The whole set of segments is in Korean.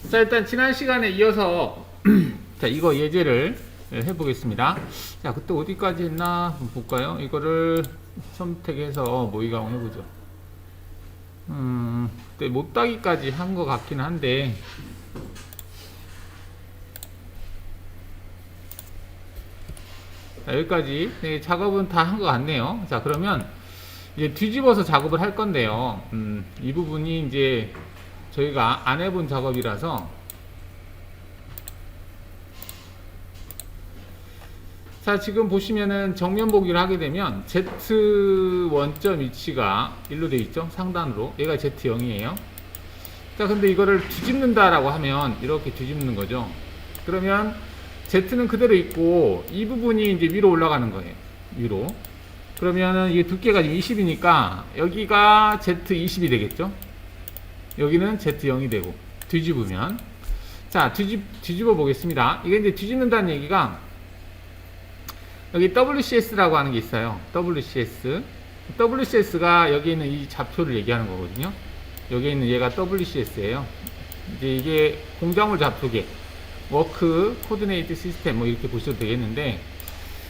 자, 일단 지난 시간에 이어서 자, 이거 예제를 해보겠습니다. 자, 그때 어디까지 했나 한번 볼까요? 이거를 선택해서 모의가공 해보죠. 그때 못따기까지 한 것 같긴 한데, 자, 여기까지 작업은 다 한 것 같네요. 자, 그러면 이제 뒤집어서 작업을 할 건데요. 이 부분이 이제 저희가 안 해본 작업이라서, 자, 지금 보시면은 정면 보기를 하게 되면 Z 원점 위치가 1로 되어 있죠. 상단으로. 얘가 Z0이에요. 자, 근데 이거를 뒤집는다라고 하면 이렇게 뒤집는 거죠. 그러면 Z는 그대로 있고 이 부분이 이제 위로 올라가는 거예요. 위로. 그러면은 이게 두께가 20이니까 여기가 Z20이 되겠죠. 여기는 Z0이 되고, 뒤집으면, 자, 뒤집어 보겠습니다. 이게 이제 뒤집는다는 얘기가 여기 WCS라고 하는 게 있어요. WCS가 여기 있는 이 좌표를 얘기하는 거거든요. 여기 있는 얘가 WCS예요. 이제 이게 공작물 좌표계, 워크 코디네이트 시스템 뭐 이렇게 보셔도 되겠는데,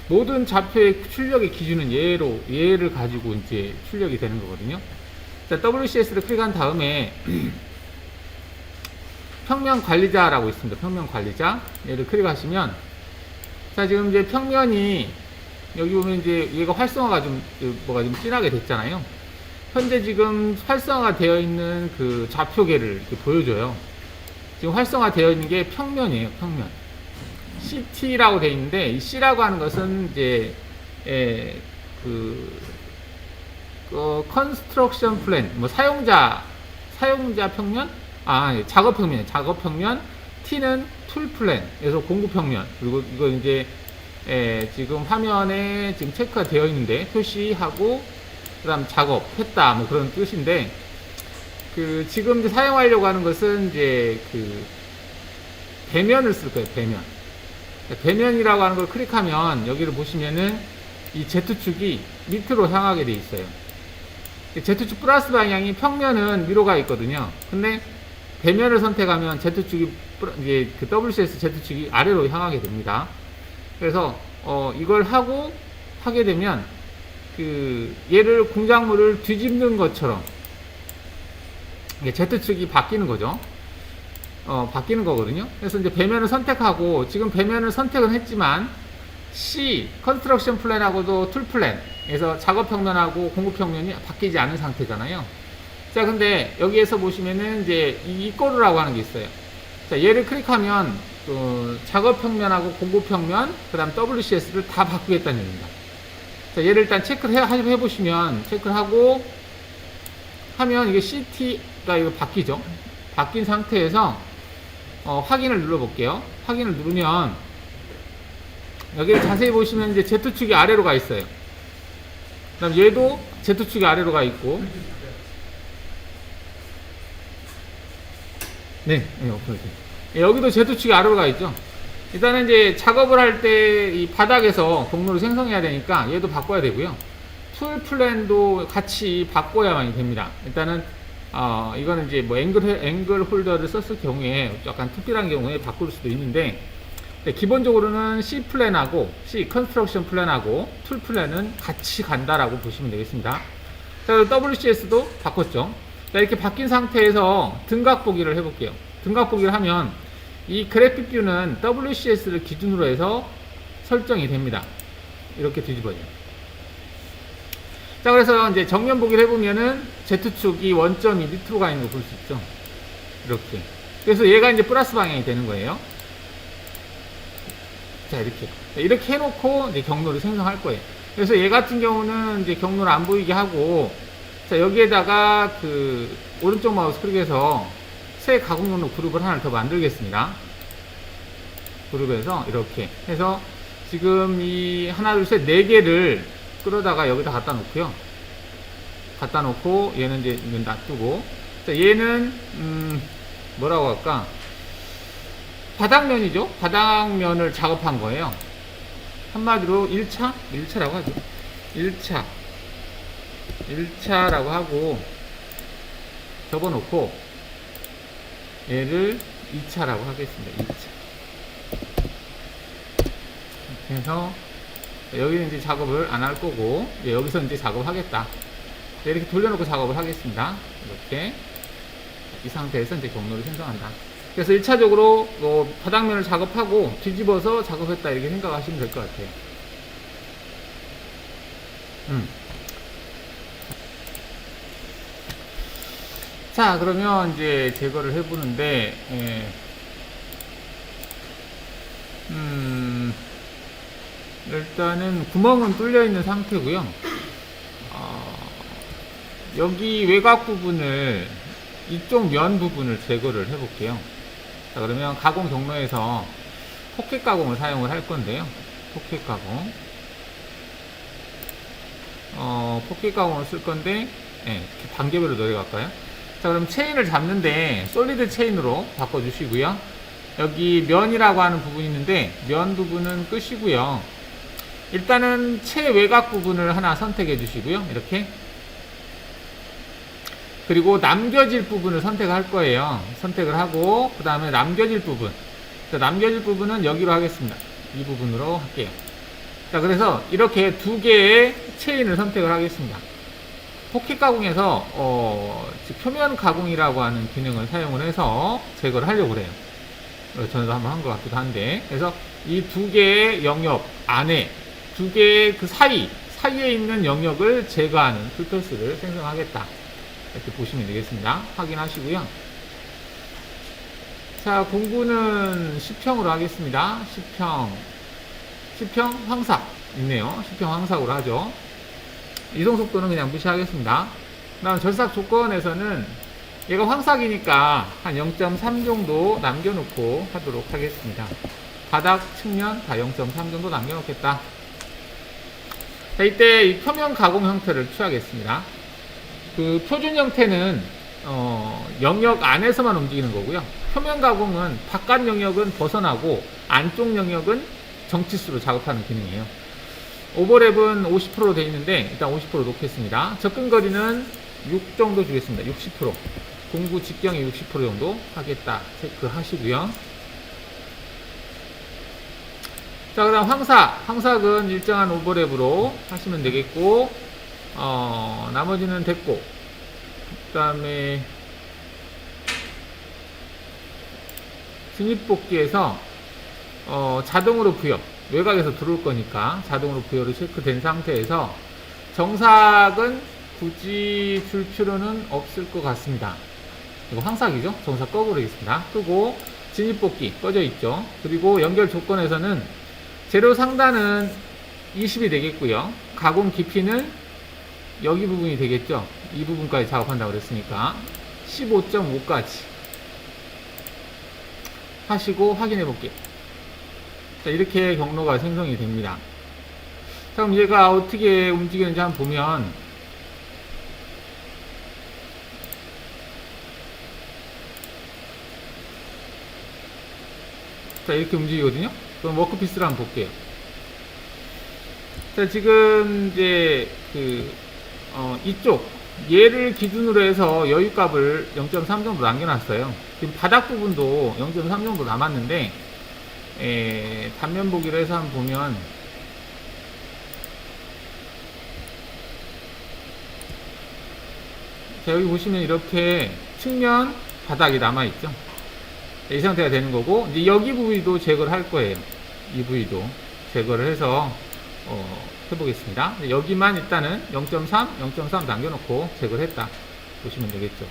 모든 좌표의 출력의 기준은 얘를 가지고 이제 출력이 되는 거거든요. 자, WCS를 클릭한 다음에 평면 관리자라고 있습니다. 평면 관리자. 얘를 클릭하시면, 자, 지금 이제 평면이 여기 보면 이제 얘가 활성화가 좀 진하게 됐잖아요. 현재 지금 활성화가 되어 있는 그 좌표계를 이렇게 보여줘요. 지금 활성화 되어 있는 게 평면이에요. 평면. CT라고 되어 있는데, 이 C라고 하는 것은 이제 컨스트럭션 플랜, 뭐 사용자 평면, 작업 평면, T는 툴 플랜, 그래서 공구 평면, 그리고 이거 이제 지금 화면에 지금 체크가 되어 있는데 표시하고 그다음 작업했다 뭐 그런 뜻인데, 그 지금 이제 사용하려고 하는 것은 이제 그 배면을 쓸 거예요. 배면이라고 하는 걸 클릭하면 여기를 보시면은 이 Z축이 밑으로 향하게 돼 있어요. Z축 플러스 방향이 평면은 위로 가 있거든요. 근데 배면을 선택하면 Z축이 이제 그 WCS Z축이 아래로 향하게 됩니다. 그래서 이걸 하게 되면 그 얘를 공작물을 뒤집는 것처럼 Z축이 바뀌는 거죠. 바뀌는 거거든요. 그래서 이제 배면을 선택하고, 지금 배면을 선택은 했지만 C 컨스트럭션 플랜하고도 툴 플랜에서 작업 평면하고 공급 평면이 바뀌지 않은 상태잖아요. 자, 근데 여기에서 보시면은 이제 이꼬르라고 하는 게 있어요. 자, 얘를 클릭하면 작업 평면하고 공급 평면, 그 다음 WCS를 다 바꾸겠다는 얘기입니다. 자, 얘를 일단 체크를 해보시면, 체크를 하고 하면 이게 CT가 이거 바뀌죠. 바뀐 상태에서 확인을 눌러볼게요. 확인을 누르면 여기를 자세히 보시면 이제 Z축이 아래로 가 있어요. 그 다음 얘도 Z축이 아래로 가 있고, 여기도 Z축이 아래로 가 있죠. 일단은 이제 작업을 할 때 이 바닥에서 경로를 생성해야 되니까 얘도 바꿔야 되고요. 툴 플랜도 같이 바꿔야만 됩니다. 일단은 이거는 이제 뭐 앵글 홀더를 썼을 경우에 약간 특별한 경우에 바꿀 수도 있는데, 기본적으로는 C 플랜하고 C 컨스트럭션 플랜하고 툴 플랜은 같이 간다라고 보시면 되겠습니다. 자, WCS도 바꿨죠. 자, 이렇게 바뀐 상태에서 등각 보기를 해볼게요. 등각 보기를 하면 이 그래픽 뷰는 WCS를 기준으로 해서 설정이 됩니다. 이렇게 뒤집어져요. 자, 그래서 이제 정면 보기를 해보면은 Z축이 원점이 밑으로 가 있는 거 볼 수 있죠. 이렇게. 그래서 얘가 이제 플러스 방향이 되는 거예요. 자, 이렇게 해놓고 이제 경로를 생성할 거예요. 그래서 얘 같은 경우는 이제 경로를 안 보이게 하고, 자, 여기에다가 그 오른쪽 마우스 클릭해서 새 가공 경로 그룹을 하나 더 만들겠습니다. 그룹에서 이렇게 해서 지금 이 하나, 둘, 셋, 네 개를 끌어다가 여기다 갖다 놓고요. 갖다 놓고 얘는 이제 놔두고, 자, 얘는 뭐라고 할까? 바닥면이죠. 바닥면을 작업한 거예요. 한마디로 1차라고 하죠. 1차라고 하고 접어놓고 얘를 2차라고 하겠습니다. 2차. 그래서 여기는 이제 작업을 안 할 거고, 여기서 이제 작업하겠다. 이렇게 돌려놓고 작업을 하겠습니다. 이렇게 이 상태에서 이제 경로를 생성한다. 그래서 1차적으로 바닥면을 작업하고 뒤집어서 작업했다, 이렇게 생각하시면 될 것 같아요. 자, 그러면 이제 제거를 해보는데, 일단은 구멍은 뚫려 있는 상태고요. 여기 외곽 부분을, 이쪽 면 부분을 제거를 해볼게요. 자, 그러면 가공 경로에서 포켓 가공을 사용을 할 건데요. 포켓 가공. 포켓 가공을 쓸 건데, 이렇게 단계별로 내려갈까요? 자, 그럼 체인을 잡는데 솔리드 체인으로 바꿔주시고요. 여기 면이라고 하는 부분이 있는데, 면 부분은 끄시고요. 일단은 체외곽 부분을 하나 선택해 주시고요. 이렇게. 그리고 남겨질 부분을 선택할 거예요. 선택을 하고, 그 다음에 남겨질 부분. 자, 남겨질 부분은 여기로 하겠습니다. 이 부분으로 할게요. 자, 그래서 이렇게 두 개의 체인을 선택을 하겠습니다. 포켓 가공에서 표면 가공이라고 하는 기능을 사용을 해서 제거를 하려고 그래요. 전에도 한번 한 것 같기도 한데, 그래서 이 두 개의 영역 안에, 두 개의 그 사이에 있는 영역을 제거하는 풀패스를 생성하겠다, 이렇게 보시면 되겠습니다. 확인하시고요. 자, 공구는 10평으로 하겠습니다. 10평 황사 있네요. 10평 황사로 하죠. 이동 속도는 그냥 무시하겠습니다. 그다음 절삭 조건에서는 얘가 황삭이니까 한 0.3 정도 남겨놓고 하도록 하겠습니다. 바닥 측면 다 0.3 정도 남겨놓겠다. 자, 이때 이 표면 가공 형태를 취하겠습니다. 그 표준 형태는 영역 안에서만 움직이는 거고요. 표면 가공은 바깥 영역은 벗어나고 안쪽 영역은 정치수로 작업하는 기능이에요. 오버랩은 50%로 되어 있는데 일단 50% 놓겠습니다. 접근 거리는 6 정도 주겠습니다. 60%. 공구 직경이 60% 정도 하겠다 체크하시고요. 자, 그다음 황삭은 일정한 오버랩으로 하시면 되겠고, 나머지는 됐고, 그다음에 진입복귀에서 자동으로 부여, 외곽에서 들어올 거니까 자동으로 부여로 체크된 상태에서 정삭은 굳이 줄 필요는 없을 것 같습니다. 이거 황삭이죠? 정삭 꺼버리겠습니다. 끄고 진입복귀 꺼져 있죠. 그리고 연결 조건에서는 재료 상단은 20이 되겠고요. 가공 깊이는 여기 부분이 되겠죠. 이 부분까지 작업한다고 그랬으니까 15.5까지 하시고 확인해 볼게요. 자, 이렇게 경로가 생성이 됩니다. 자, 그럼 얘가 어떻게 움직이는지 한번 보면, 자, 이렇게 움직이거든요. 그럼 워크피스를 한번 볼게요. 자, 지금 이제 이쪽 얘를 기준으로 해서 여유값을 0.3 정도 남겨놨어요. 지금 바닥 부분도 0.3 정도 남았는데, 단면 보기로 해서 한번 보면, 자, 여기 보시면 이렇게 측면 바닥이 남아있죠. 이 상태가 되는 거고, 이제 여기 부위도 제거를 할 거예요. 이 부위도 제거를 해서 해보겠습니다. 여기만 일단은 0.3 남겨놓고 제거를 했다 보시면 되겠죠.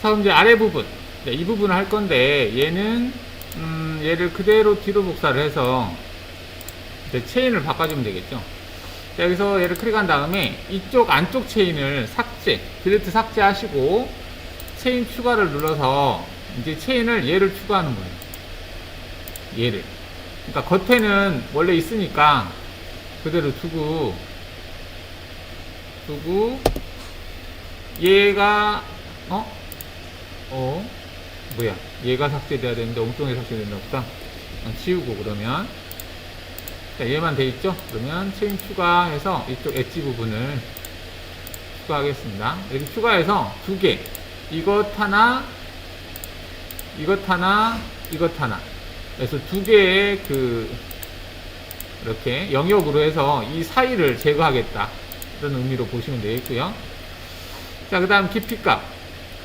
자, 그럼 이제 아래 부분, 이 부분을 할 건데, 얘는 얘를 그대로 뒤로 복사를 해서 이제 체인을 바꿔주면 되겠죠. 자, 여기서 얘를 클릭한 다음에 이쪽 안쪽 체인을 딜리트 삭제하시고 체인 추가를 눌러서 이제 체인을 얘를 추가하는 거예요. 얘를. 그러니까 겉에는 원래 있으니까 그대로 두고 얘가 뭐야, 얘가 삭제돼야 되는데 엉뚱하게 삭제된다 보다. 지우고, 그러면 자, 얘만 돼 있죠. 그러면 체인 추가해서 이쪽 엣지 부분을 추가하겠습니다. 이렇게 추가해서 두 개, 이것 하나, 이것 하나, 이것 하나. 그래서 두 개의 이렇게 영역으로 해서 이 사이를 제거하겠다. 이런 의미로 보시면 되겠고요. 자, 그 다음 깊이값.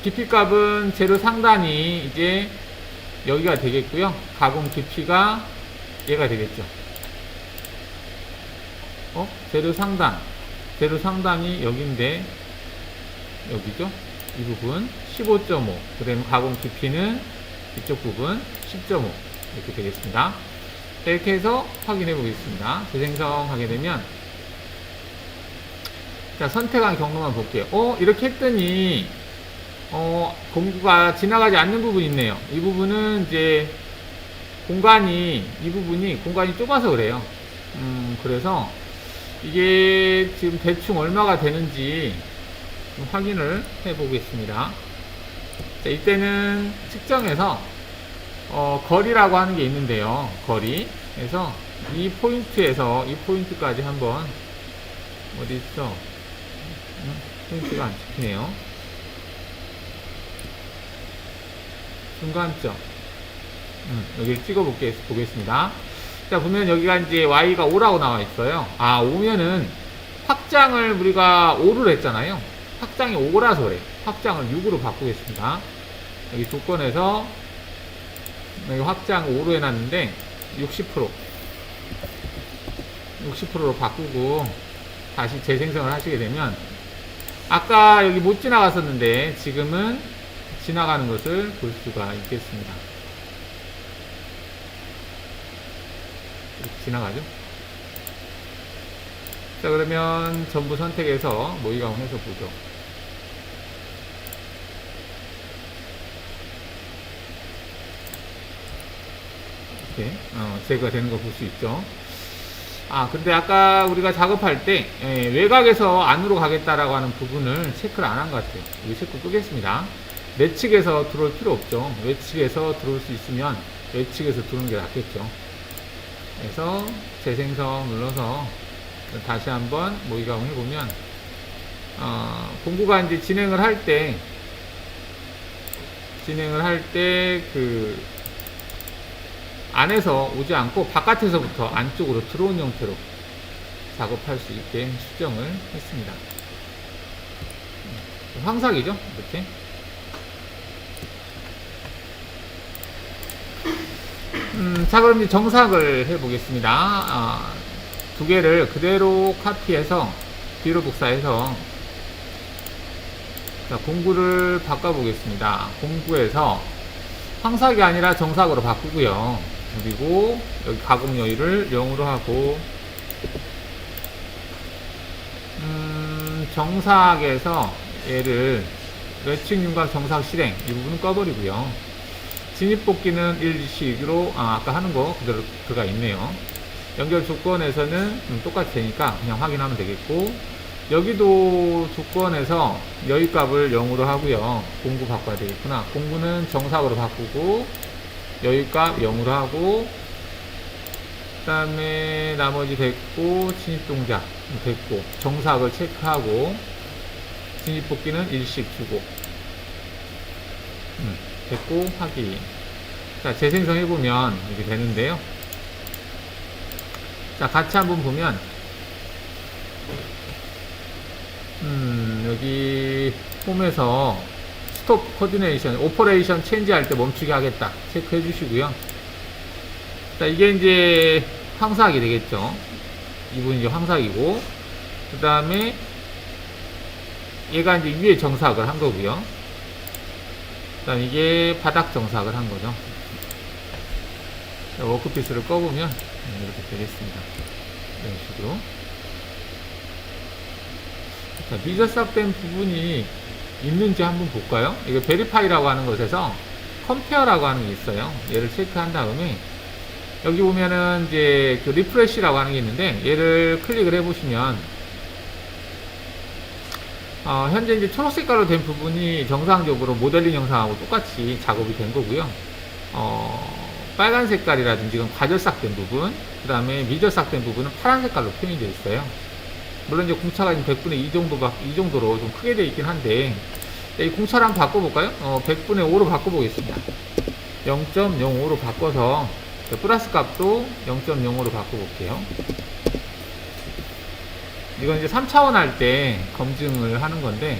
깊이값은 재료 상단이 이제 여기가 되겠고요. 가공 깊이가 얘가 되겠죠. 재료 상단. 재료 상단이 여기인데, 여기죠. 이 부분 15.5. 그 다음에 가공 깊이는 이쪽 부분 10.5. 이렇게 되겠습니다. 이렇게 해서 확인해 보겠습니다. 재생성하게 되면, 자, 선택한 경로만 볼게요. 이렇게 했더니, 공구가 지나가지 않는 부분이 있네요. 이 부분은 이제 이 부분이 공간이 좁아서 그래요. 그래서 이게 지금 대충 얼마가 되는지 좀 확인을 해 보겠습니다. 자, 이때는 측정해서, 거리라고 하는 게 있는데요. 거리. 그래서 이 포인트에서 이 포인트까지 한번, 어디 있어? 포인트가 안 찍히네요. 중간점. 여기를 찍어 보겠습니다. 자, 보면 여기가 이제 Y가 5라고 나와 있어요. 5면은 확장을 우리가 5를 했잖아요. 확장이 5라서 그래. 확장을 6으로 바꾸겠습니다. 여기 조건에서 여기 확장 5로 해놨는데 60%로 바꾸고 다시 재생성을 하시게 되면, 아까 여기 못 지나갔었는데 지금은 지나가는 것을 볼 수가 있겠습니다. 이렇게 지나가죠. 자, 그러면 전부 선택해서 모의가공해서 보죠. 이렇게 제거가 되는 거 볼 수 있죠. 근데 아까 우리가 작업할 때 외곽에서 안으로 가겠다라고 하는 부분을 체크를 안 한 것 같아요. 여기 체크 끄겠습니다. 내측에서 들어올 필요 없죠. 외측에서 들어올 수 있으면 외측에서 들어오는 게 낫겠죠. 그래서 재생성 눌러서 다시 한번 모의가공 해보면, 공구가 이제 진행을 할 때 안에서 오지 않고 바깥에서부터 안쪽으로 들어온 형태로 작업할 수 있게 수정을 했습니다. 황삭이죠, 이렇게. 자, 그럼 이제 정삭을 해 보겠습니다. 두 개를 그대로 카피해서 뒤로 복사해서, 자, 공구를 바꿔 보겠습니다. 공구에서 황삭이 아니라 정삭으로 바꾸고요. 그리고 여기 가공 여유를 0으로 하고, 정삭에서 얘를 외측 윤곽 정삭 실행 이 부분은 꺼버리고요. 진입복귀는 일식으로, 아까 하는 거 그대로 들어가 있네요. 연결 조건에서는 똑같이 되니까 그냥 확인하면 되겠고, 여기도 조건에서 여유값을 0으로 하고요. 공구 바꿔야 되겠구나. 공구는 정삭으로 바꾸고 여유값 0으로 하고, 그 다음에 나머지 됐고, 진입동작 됐고, 정삭을 체크하고, 진입복귀는 일식 주고, 됐고, 확인. 자, 재생성 해보면 이렇게 되는데요. 자, 같이 한번 보면, 여기 홈에서 스톱 코디네이션, 오퍼레이션 체인지 할 때 멈추게 하겠다 체크해 주시고요. 자, 이게 이제 황삭이 되겠죠. 이분이 이제 황삭이고, 그 다음에 얘가 이제 위에 정삭을 한 거고요. 그 다음 이게 바닥 정삭을 한 거죠. 자, 워크피스를 꺼보면 이렇게 되겠습니다. 이런 식으로. 자, 미저삭된 부분이 있는지 한번 볼까요? 이거 베리파이라고 하는 것에서 컴페어라고 하는 게 있어요. 얘를 체크한 다음에 여기 보면은 이제 그 리프레시라고 하는 게 있는데, 얘를 클릭을 해보시면 현재 이제 초록색깔로 된 부분이 정상적으로 모델링 영상하고 똑같이 작업이 된 거고요. 빨간 색깔이라든지 과절삭된 부분, 그 다음에 미저삭된 부분은 파란 색깔로 표현이 되어 있어요. 물론 이제 공차가 100분의 2 정도로 좀 크게 되어 있긴 한데, 자, 이 공차를 한번 바꿔볼까요? 100분의 5로 바꿔보겠습니다. 0.05로 바꿔서 플러스 값도 0.05로 바꿔볼게요. 이건 이제 3차원 할 때 검증을 하는 건데,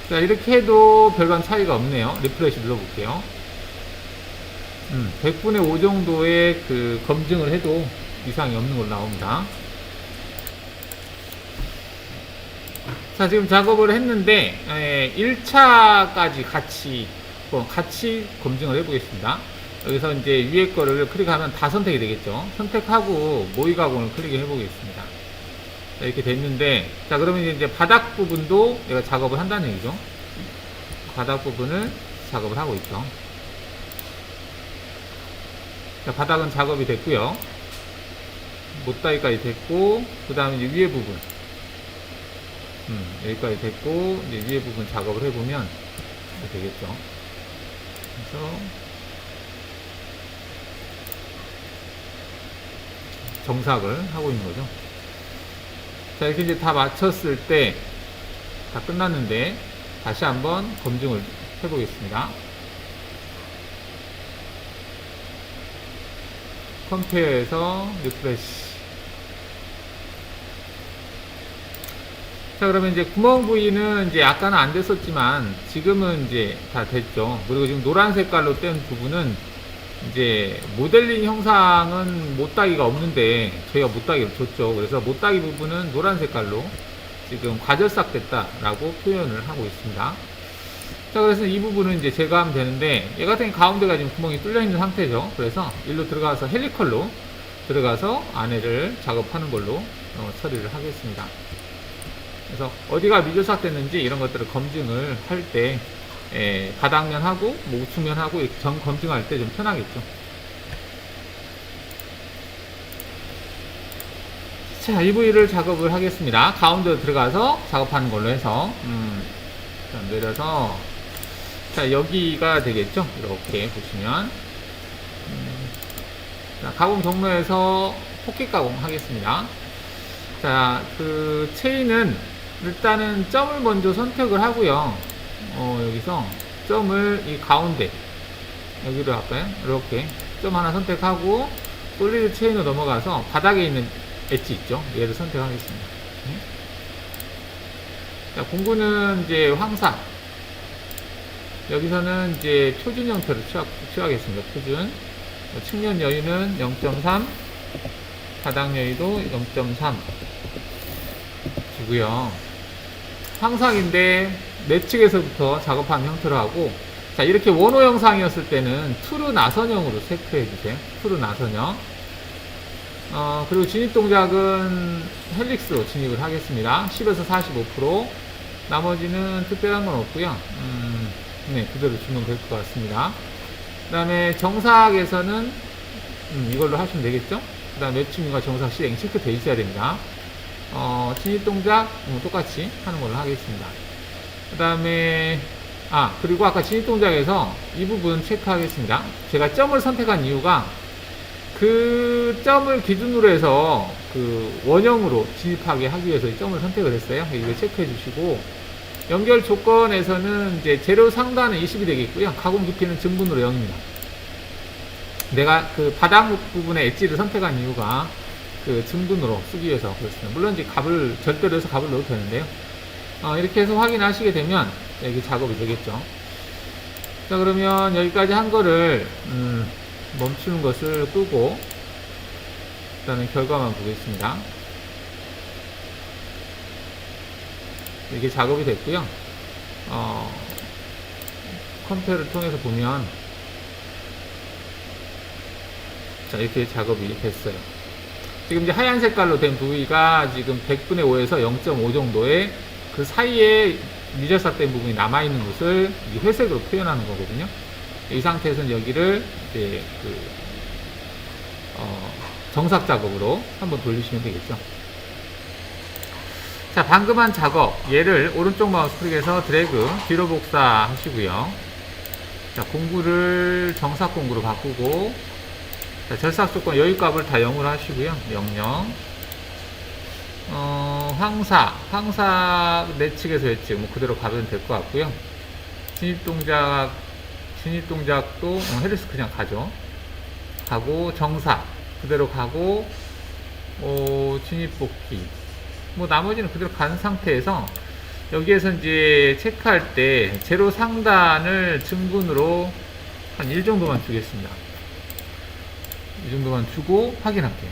자, 이렇게 해도 별반 차이가 없네요. 리프레시 눌러볼게요. 100분의 5 정도의 그 검증을 해도 이상이 없는 걸로 나옵니다. 자, 지금 작업을 했는데 1차까지 같이 검증을 해보겠습니다. 여기서 이제 위에 거를 클릭하면 다 선택이 되겠죠. 선택하고 모의 가공을 클릭해 보겠습니다. 자, 이렇게 됐는데, 자, 그러면 이제 바닥 부분도 내가 작업을 한다는 얘기죠. 바닥 부분을 작업을 하고 있죠. 자, 바닥은 작업이 됐고요. 못다이까지 됐고, 그 다음에 이제 위에 부분, 여기까지 됐고, 이제 위에 부분 작업을 해보면 되겠죠. 그래서 정삭을 하고 있는 거죠. 자, 이렇게 이제 다 마쳤을 때, 다 끝났는데, 다시 한번 검증을 해보겠습니다. 컴페어에서 리프레시. 자, 그러면 이제 구멍 부위는 이제 아까는 안 됐었지만, 지금은 이제 다 됐죠. 그리고 지금 노란 색깔로 뗀 부분은 이제 모델링 형상은 못따기가 없는데 저희가 못따기를 줬죠. 그래서 못따기 부분은 노란 색깔로 지금 과절삭 됐다라고 표현을 하고 있습니다. 자, 그래서 이 부분은 이제 제거하면 되는데, 얘 같은 경우 가운데가 지금 구멍이 뚫려 있는 상태죠. 그래서 일로 들어가서 헬리컬로 들어가서 안에를 작업하는 걸로 처리를 하겠습니다. 그래서 어디가 미조삭 됐는지 이런 것들을 검증을 할 때 바닥면하고 뭐 우측면하고 이렇게 검증할 때 좀 편하겠죠. 자, 이 부위를 작업을 하겠습니다. 가운데로 들어가서 작업하는 걸로 해서 자, 내려서, 자, 여기가 되겠죠. 이렇게 보시면 자, 가공 경로에서 포켓 가공 하겠습니다. 자, 그 체인은 일단은 점을 먼저 선택을 하고요. 여기서 점을 이 가운데 여기로 할까요? 이렇게 점 하나 선택하고 솔리드 체인으로 넘어가서 바닥에 있는 엣지 있죠? 얘를 선택하겠습니다. 자, 공구는 이제 황사. 여기서는 이제 표준 형태로 취하겠습니다. 표준. 측면 여유는 0.3, 바닥 여유도 0.3 주고요. 황상인데 내측에서부터 작업하는 형태로 하고, 자, 이렇게 원호 영상이었을 때는 투르 나선형으로 체크해 주세요. 투르 나선형. 그리고 진입 동작은 헬릭스로 진입을 하겠습니다. 10에서 45%. 나머지는 특별한 건 없고요. 네, 그대로 주면 될 것 같습니다. 그 다음에 정삭에서는 이걸로 하시면 되겠죠. 그 다음에 매칭과 정삭 실행 체크되어 있어야 됩니다. 진입 동작 똑같이 하는 걸로 하겠습니다. 그 다음에 그리고 아까 진입 동작에서 이 부분 체크하겠습니다. 제가 점을 선택한 이유가 그 점을 기준으로 해서 그 원형으로 진입하게 하기 위해서 이 점을 선택을 했어요. 이거 체크해 주시고, 연결 조건에서는 이제 재료 상단은 20이 되겠고요. 가공 깊이는 증분으로 0입니다. 내가 그 바닥 부분의 엣지를 선택한 이유가 그 증분으로 쓰기 위해서 그렇습니다. 물론 이제 값을 절대로 해서 값을 넣어도 되는데요. 이렇게 해서 확인하시게 되면 여기 작업이 되겠죠. 자, 그러면 여기까지 한 거를 멈추는 것을 끄고 일단은 결과만 보겠습니다. 이게 작업이 됐고요. 컴퓨터를 통해서 보면 자, 이렇게 작업이 됐어요. 지금 이제 하얀 색깔로 된 부위가 지금 100분의 5에서 0.5 정도의 그 사이에 미절삭된 부분이 남아있는 것을 회색으로 표현하는 거거든요. 이 상태에서는 여기를 이제 정삭 작업으로 한번 돌리시면 되겠죠. 자, 방금 한 작업, 얘를 오른쪽 마우스 클릭해서 드래그 뒤로 복사하시고요. 자, 공구를 정삭 공구로 바꾸고, 자, 절삭 조건 여유 값을 다 0으로 하시고요. 00. 황사 내측에서 예측 뭐 그대로 가면 될 것 같고요. 진입동작도 헤리스 그냥 가고 정사 그대로 가고 진입복귀 뭐 나머지는 그대로 간 상태에서 여기에서 이제 체크할 때 제로 상단을 증분으로 한 1 정도만 주겠습니다. 이 정도만 주고 확인할게요.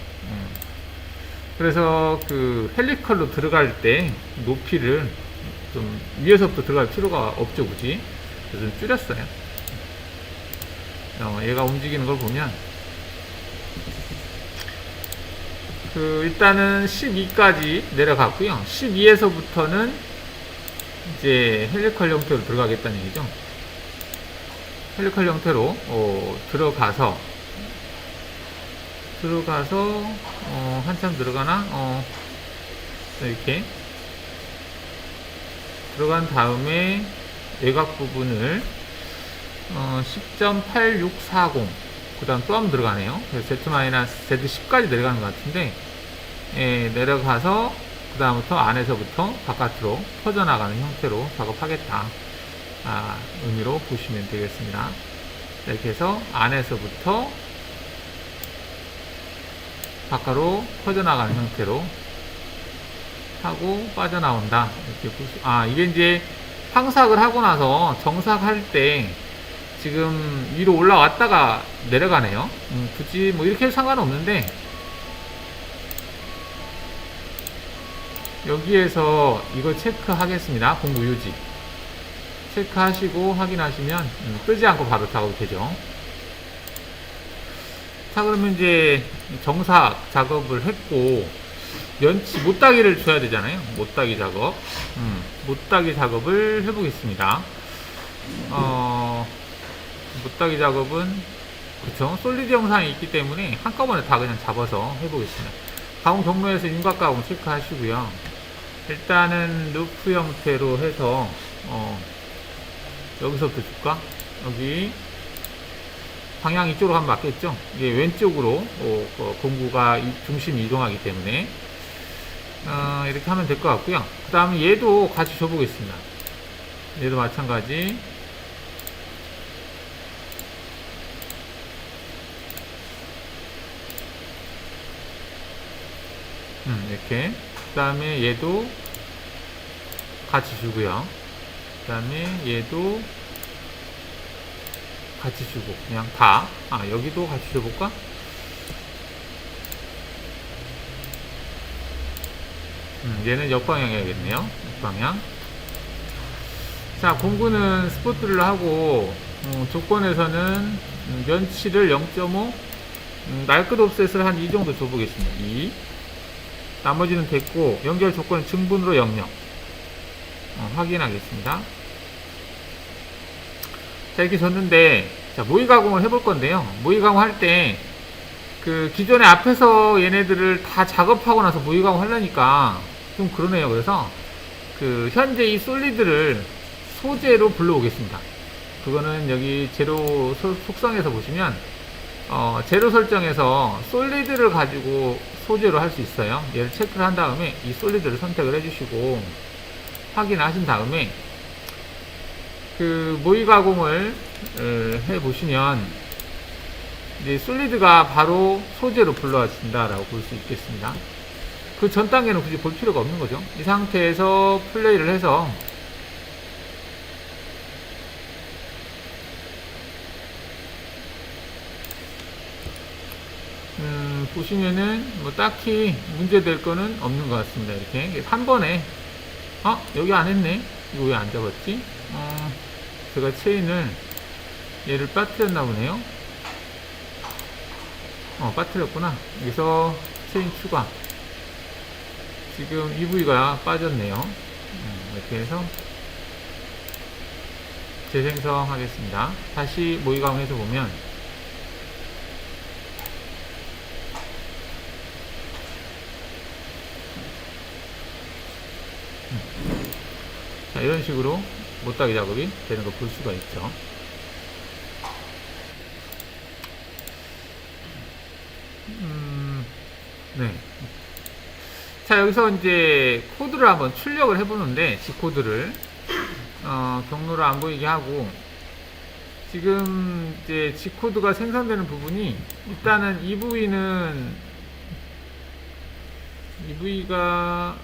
그래서 그 헬리컬로 들어갈 때 높이를 좀 위에서부터 들어갈 필요가 없죠, 굳이. 그래서 좀 줄였어요. 얘가 움직이는 걸 보면 일단은 12까지 내려갔고요. 12에서부터는 이제 헬리컬 형태로 들어가겠다는 얘기죠. 헬리컬 형태로 들어가서 한참 들어가나? 이렇게 들어간 다음에 외곽 부분을 10.8640 그 다음 또 한번 들어가네요. 그래서 Z-Z10까지 내려가는 것 같은데 내려가서 그 다음부터 안에서부터 바깥으로 퍼져나가는 형태로 작업하겠다 의미로 보시면 되겠습니다. 이렇게 해서 안에서부터 바깥으로 퍼져나가는 형태로 하고 빠져나온다. 이렇게 이게 이제 황삭을 하고 나서 정삭할 때 지금 위로 올라왔다가 내려가네요. 굳이 뭐 이렇게 해도 상관없는데 여기에서 이거 체크하겠습니다. 공구 유지 체크하시고 확인하시면 뜨지 않고 바로 작업이 되죠. 자, 그러면 이제 정삭 작업을 했고 못따기를 줘야 되잖아요. 못따기 작업 못따기 작업을 해보겠습니다. 못따기 작업은 그쵸, 솔리드 영상이 있기 때문에 한꺼번에 다 그냥 잡아서 해보겠습니다. 가공 경로에서 윤곽 가공 체크하시고요. 일단은 루프 형태로 해서 여기서부터 줄까? 여기 방향 이쪽으로 가면 맞겠죠? 이게 왼쪽으로 공구가 중심이 이동하기 때문에 이렇게 하면 될 것 같고요. 그 다음에 얘도 같이 줘보겠습니다. 얘도 마찬가지 이렇게 그 다음에 얘도 같이 주고요. 그 다음에 얘도 같이 주고 그냥 여기도 같이 줘볼까? 얘는 역방향 해야겠네요. 역방향. 자, 공구는 스포트를 하고 조건에서는 면치를 0.5 날끝 옵셋을 한 2 정도 줘보겠습니다. 2 나머지는 됐고 연결 조건은 증분으로 00 확인하겠습니다. 자, 이렇게 줬는데 자, 모의 가공을 해볼 건데요. 모의 가공 할 때 그 기존에 앞에서 얘네들을 다 작업하고 나서 모의 가공 하려니까 좀 그러네요. 그래서 그 현재 이 솔리드를 소재로 불러오겠습니다. 그거는 여기 제로 속성에서 보시면 제로 설정에서 솔리드를 가지고 소재로 할 수 있어요. 얘를 체크를 한 다음에 이 솔리드를 선택을 해주시고 확인하신 다음에 그 모의 가공을 해 보시면 이제 솔리드가 바로 소재로 불러와진다라고 볼 수 있겠습니다. 그 전 단계는 굳이 볼 필요가 없는 거죠. 이 상태에서 플레이를 해서 보시면은 뭐 딱히 문제될 거는 없는 것 같습니다. 이렇게 한 번에 여기 안 했네. 이거 왜 안 잡았지? 제가 체인을 얘를 빠뜨렸나 보네요. 빠뜨렸구나. 여기서 체인 추가. 지금 이 부위가 빠졌네요. 이렇게 해서 재생성하겠습니다. 다시 모의 가공해서 보면 자, 이런 식으로 못따기 작업이 되는 걸 볼 수가 있죠. 네. 자, 여기서 이제 코드를 한번 출력을 해보는데, G코드를, 경로를 안 보이게 하고, 지금 이제 G코드가 생성되는 부분이, 일단은 EV가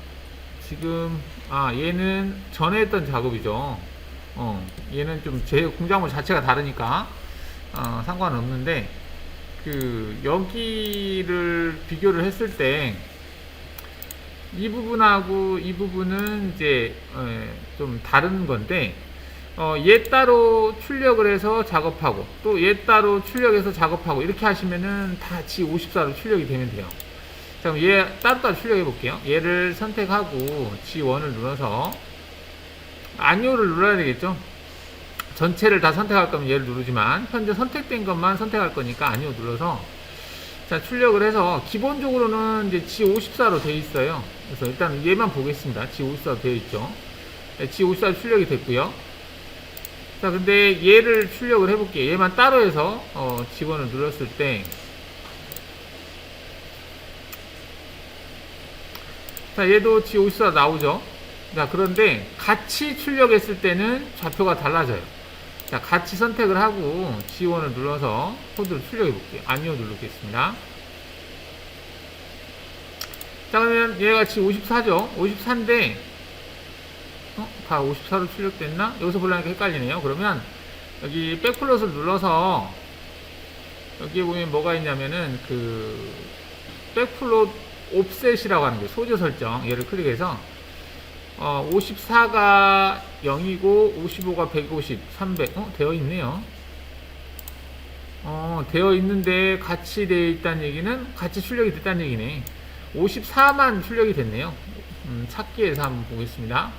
지금, 얘는 전에 했던 작업이죠. 얘는 좀 제 공작물 자체가 다르니까, 상관은 없는데, 여기를 비교를 했을 때, 이 부분하고 이 부분은 이제 좀 다른 건데, 얘 따로 출력을 해서 작업하고 또 얘 따로 출력해서 작업하고 이렇게 하시면은 다 G54로 출력이 되면 돼요. 자, 그럼 얘 따로따로 출력해 볼게요. 얘를 선택하고 G1을 눌러서 아니오를 눌러야 되겠죠. 전체를 다 선택할 거면 얘를 누르지만 현재 선택된 것만 선택할 거니까 아니오 눌러서, 자, 출력을 해서 기본적으로는 이제 G54로 되어 있어요. 그래서 일단 얘만 보겠습니다. G54로 되어 있죠. G54 출력이 됐고요. 자, 근데 얘를 출력을 해볼게요. 얘만 따로 해서 G1을 눌렀을 때, 자, 얘도 G54 나오죠. 자, 그런데 같이 출력했을 때는 좌표가 달라져요. 자, 같이 선택을 하고 G1을 눌러서 코드를 출력해 볼게요. 아니요 누르겠습니다. 자, 그러면 얘가 G54죠. 54인데 다 54로 출력됐나? 여기서 보려니까 헷갈리네요. 그러면 여기 백플롯을 눌러서 여기에 보면 뭐가 있냐면은 백플롯 옵셋이라고 하는 게 소재 설정, 얘를 클릭해서 54가 0이고 55가 150, 300 되어 있네요. 되어 있는데 같이 되어 있다는 얘기는 같이 출력이 됐다는 얘기네. 54만 출력이 됐네요. 찾기에서 한번 보겠습니다.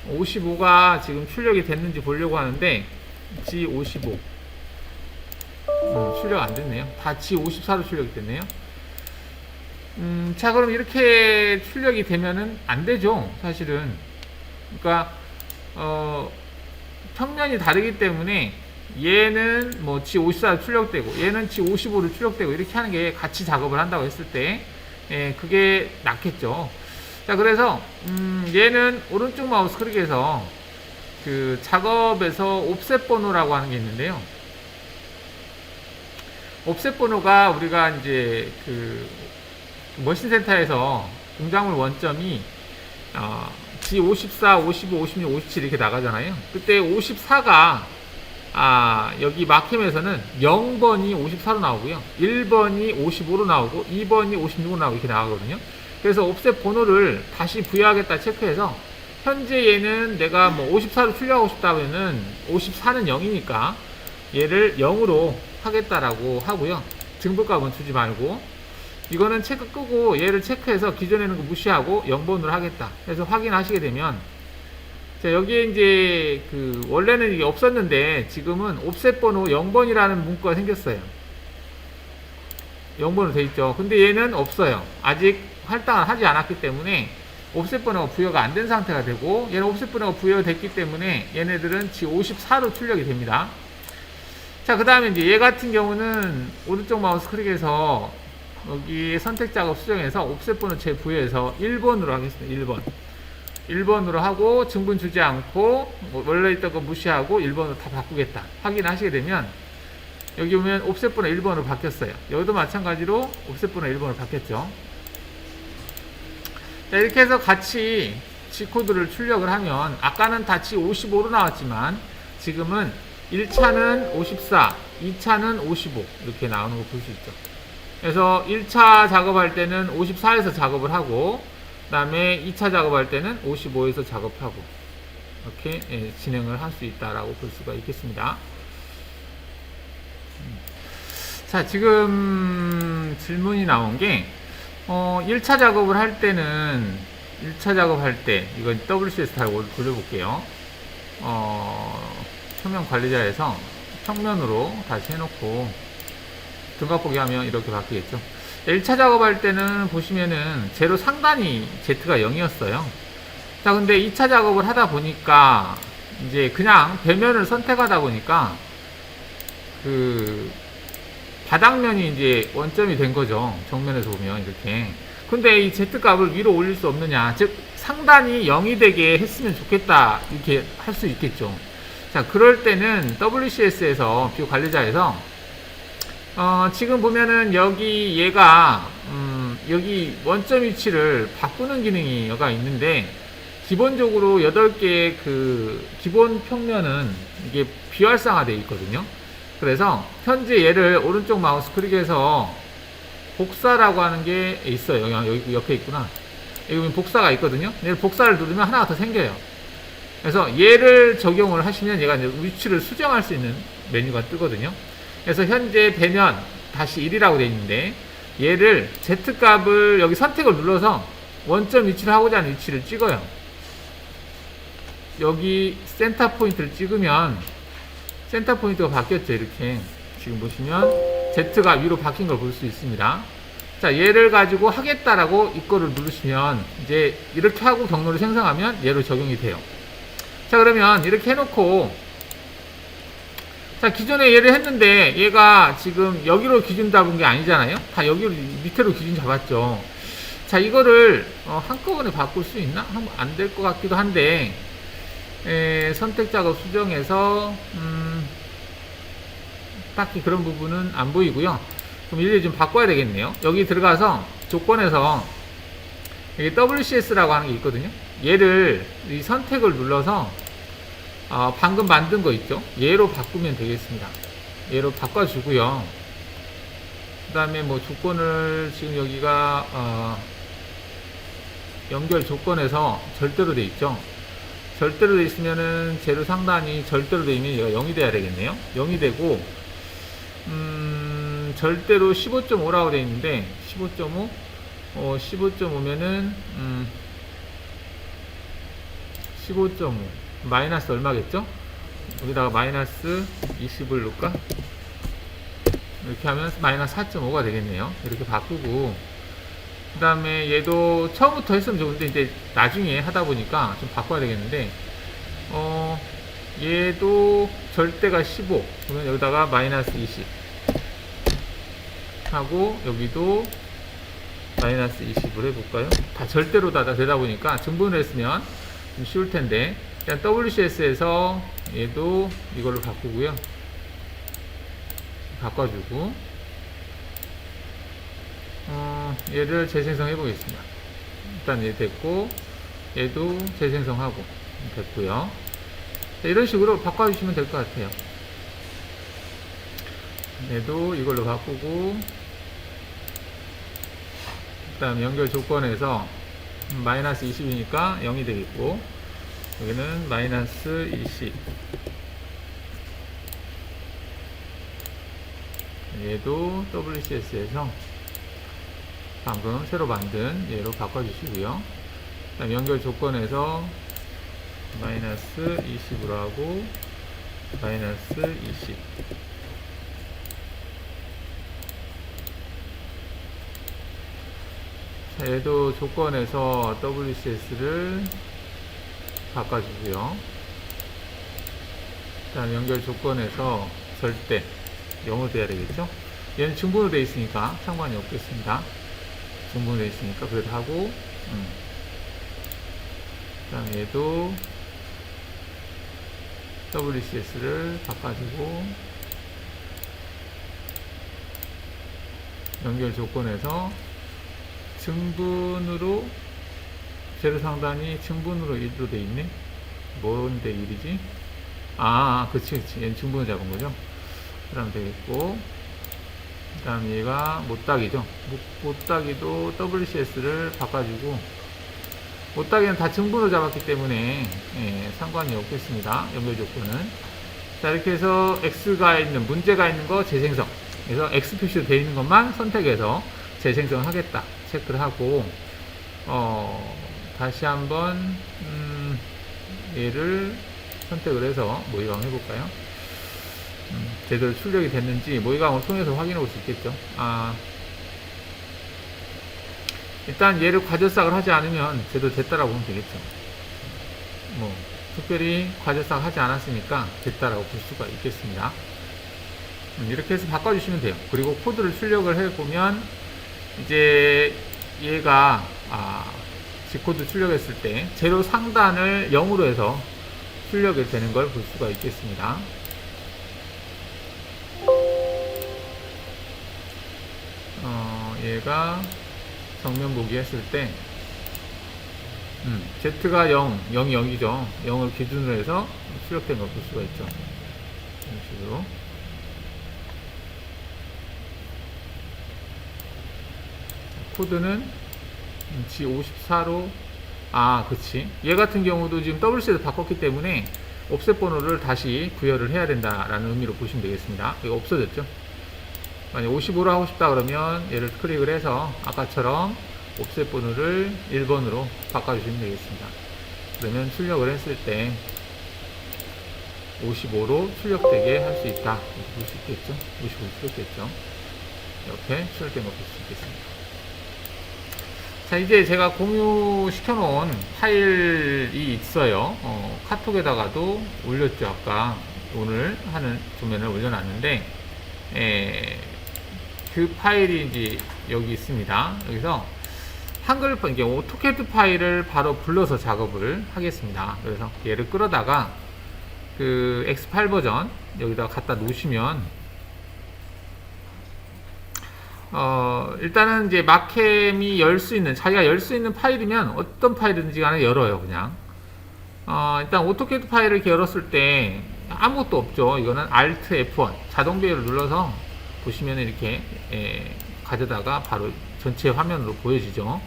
55가 지금 출력이 됐는지 보려고 하는데 G55 출력 안 됐네요. 다 G54로 출력이 됐네요. 자, 그럼 이렇게 출력이 되면은 안 되죠, 사실은. 그러니까 평면이 다르기 때문에 얘는 뭐 G54로 출력되고 얘는 G55로 출력되고 이렇게 하는 게 같이 작업을 한다고 했을 때 그게 낫겠죠. 자, 그래서 얘는 오른쪽 마우스 클릭해서 작업에서 옵셋 번호라고 하는 게 있는데요. 옵셋 번호가 우리가 이제 머신 센터에서 공작물 원점이 G54, 55, 56, 57 이렇게 나가잖아요. 그때 54가 여기 마캠에서는 0번이 54로 나오고요. 1번이 55로 나오고 2번이 56로 나오고 이렇게 나가거든요. 그래서 옵셋 번호를 다시 부여하겠다 체크해서 현재 얘는 내가 뭐 54로 출력하고 싶다면은 54는 0이니까 얘를 0으로 하겠다라고 하고요. 증불값은 주지 말고 이거는 체크 끄고 얘를 체크해서 기존에 있는 거 무시하고 0번으로 하겠다. 그래서 확인하시게 되면 자, 여기에 이제 원래는 이게 없었는데 지금은 옵셋 번호 0번이라는 문구가 생겼어요. 0번으로 돼 있죠. 근데 얘는 없어요. 아직 할당을 하지 않았기 때문에 옵셋 번호가 부여가 안 된 상태가 되고 얘는 옵셋 번호가 부여됐기 때문에 얘네들은 G54로 출력이 됩니다. 자, 그 다음에 이제 얘 같은 경우는 오른쪽 마우스 클릭해서 여기 선택 작업 수정해서 옵셋 번호 재부여해서 1번으로 하겠습니다. 1번으로 하고 증분 주지 않고 원래 있던 거 무시하고 1번으로 다 바꾸겠다. 확인하시게 되면 여기 보면 옵셋 번호 1번으로 바뀌었어요. 여기도 마찬가지로 옵셋 번호 1번으로 바뀌었죠. 자, 이렇게 해서 같이 G코드를 출력을 하면 아까는 다 G55로 나왔지만 지금은 1차는 54, 2차는 55 이렇게 나오는 거 볼 수 있죠. 그래서 1차 작업할 때는 54에서 작업을 하고 그 다음에 2차 작업할 때는 55에서 작업하고 이렇게 진행을 할 수 있다라고 볼 수가 있겠습니다. 자, 지금 질문이 나온 게 1차 작업을 할 때는 1차 작업할 때 이건 WCS 타고 돌려볼게요. 평면 관리자에서 평면으로 다시 해놓고 등각보기 하면 이렇게 바뀌겠죠. 1차 작업할 때는 보시면은 제로 상단이 Z가 0이었어요. 자, 근데 2차 작업을 하다 보니까 이제 그냥 배면을 선택하다 보니까 바닥면이 이제 원점이 된 거죠. 정면에서 보면 이렇게. 근데 이 Z 값을 위로 올릴 수 없느냐, 즉 상단이 0이 되게 했으면 좋겠다, 이렇게 할 수 있겠죠. 자, 그럴 때는 WCS에서 뷰 관리자에서 지금 보면은 여기 얘가 여기 원점 위치를 바꾸는 기능이 여가 있는데, 기본적으로 8개의 그 기본 평면은 이게 비활성화 되어 있거든요. 그래서 현재 얘를 오른쪽 마우스 클릭해서 복사라고 하는 게 있어요. 여기 옆에 있구나. 여기 복사가 있거든요. 얘를 복사를 누르면 하나가 더 생겨요. 그래서 얘를 적용을 하시면 얘가 이제 위치를 수정할 수 있는 메뉴가 뜨거든요. 그래서 현재 배면 다시 1이라고 되어 있는데, 얘를 Z값을 여기 선택을 눌러서 원점 위치를 하고자 하는 위치를 찍어요. 여기 센터 포인트를 찍으면 센터 포인트가 바뀌었죠. 이렇게 지금 보시면 Z가 위로 바뀐 걸 볼 수 있습니다. 자, 얘를 가지고 하겠다라고 이거를 누르시면 이제 이렇게 하고 경로를 생성하면 얘로 적용이 돼요. 자, 그러면 이렇게 해놓고, 자, 기존에 얘를 했는데 얘가 지금 여기로 기준 잡은 게 아니잖아요. 다 여기로 밑으로 기준 잡았죠. 자, 이거를 한꺼번에 바꿀 수 있나? 안 될 것 같기도 한데, 선택 작업 수정해서 딱히 그런 부분은 안 보이고요. 그럼 일일이 좀 바꿔야 되겠네요. 여기 들어가서 조건에서 여기 WCS라고 하는 게 있거든요. 얘를 이 선택을 눌러서 방금 만든 거 있죠? 얘로 바꾸면 되겠습니다. 얘로 바꿔주고요. 그 다음에 뭐 조건을 지금 여기가 연결 조건에서 절대로 돼 있죠. 절대로 돼 있으면은 재료 상단이 절대로 돼 있으면 얘가 0이 돼야 되겠네요. 0이 되고, 절대로 15.5라고 돼 있는데 15.5 15.5면은 15.5 마이너스 얼마겠죠? 여기다가 마이너스 20을 넣을까? 이렇게 하면 마이너스 4.5가 되겠네요. 이렇게 바꾸고, 그 다음에 얘도 처음부터 했으면 좋은데 이제 나중에 하다 보니까 좀 바꿔야 되겠는데, 얘도 절대가 15, 그러면 여기다가 마이너스 20 하고, 여기도 마이너스 20을 해볼까요? 다 절대로 다 되다 보니까 증분을 했으면 좀 쉬울 텐데, 일단 WCS에서 얘도 이걸로 바꾸고요. 바꿔주고, 얘를 재생성 해보겠습니다. 일단 얘 됐고, 얘도 재생성하고 됐고요. 자, 이런 식으로 바꿔주시면 될 것 같아요. 얘도 이걸로 바꾸고, 그 다음 연결 조건에서 마이너스 20이니까 0이 되겠고, 여기는 마이너스 20, 얘도 WCS에서 방금 새로 만든 얘로 바꿔주시고요. 그다음 연결 조건에서 마이너스 20으로 하고 마이너스 20, 자, 얘도 조건에서 WCS를 바꿔주고요. 그다음 연결 조건에서 절대 0으로 돼야 되겠죠. 얘는 중분으로 되어 있으니까 상관이 없겠습니다. 중분으로 되어 있으니까 그래도 하고, 그 다음에 얘도 WCS를 바꿔주고, 연결 조건에서 증분으로, 재료 상단이 증분으로 1로 되어 있네. 뭔데 1이지? 그치. 얘는 증분을 잡은 거죠. 그러면 되겠고, 그 다음 얘가 못따기죠. 못따기도 WCS를 바꿔주고, 못따기는 다 증분으로 잡았기 때문에 상관이 없겠습니다. 연결 조건은. 자, 이렇게 해서 X가 있는, 문제가 있는 거 재생성. 그래서 X 표시로 되어 있는 것만 선택해서 재생성 하겠다 체크를 하고, 다시 한번 얘를 선택을 해서 모의강 해볼까요? 제대로 출력이 됐는지 모의강을 통해서 확인해 볼 수 있겠죠. 일단 얘를 과제싹을 하지 않으면 제대로 됐다라고 보면 되겠죠. 뭐 특별히 과제싹 하지 않았으니까 됐다라고 볼 수가 있겠습니다. 이렇게 해서 바꿔주시면 돼요. 그리고 코드를 출력을 해보면 이제 얘가 G코드 출력했을 때 제로 상단을 0으로 해서 출력이 되는 걸 볼 수가 있겠습니다. 얘가 정면 보기 했을 때 Z가 0, 0이 0이죠. 0을 기준으로 해서 출력된 걸 볼 수가 있죠. 이런 식으로. 코드는 G54로 그치. 얘 같은 경우도 지금 WC에서 바꿨기 때문에 옵셋 번호를 다시 구현을 해야 된다라는 의미로 보시면 되겠습니다. 이거 없어졌죠. 만약 55로 하고 싶다 그러면 얘를 클릭을 해서 아까처럼 옵셋 번호를 1번으로 바꿔주시면 되겠습니다. 그러면 출력을 했을 때 55로 출력되게 할 수 있다. 이렇게 볼 수 있겠죠. 55로 출력됐죠. 이렇게 출력된 거 볼 수 있겠습니다. 자, 이제 제가 공유시켜 놓은 파일이 있어요. 카톡에다가도 올렸죠. 아까 오늘 하는 도면을 올려놨는데 그 파일이 이제 여기 있습니다. 여기서 한글 이게 오토캐드 파일을 바로 불러서 작업을 하겠습니다. 그래서 얘를 끌어다가 그 X8 버전 여기다가 갖다 놓으시면 일단은 이제 마캠이 열 수 있는, 자기가 열 수 있는 파일이면 어떤 파일이든지 간에 열어요, 그냥. 일단 오토캐드 파일을 이렇게 열었을 때 아무것도 없죠. 이거는 Alt F1 자동 배열을 눌러서 보시면 이렇게 가져다가 바로 전체 화면으로 보여지죠.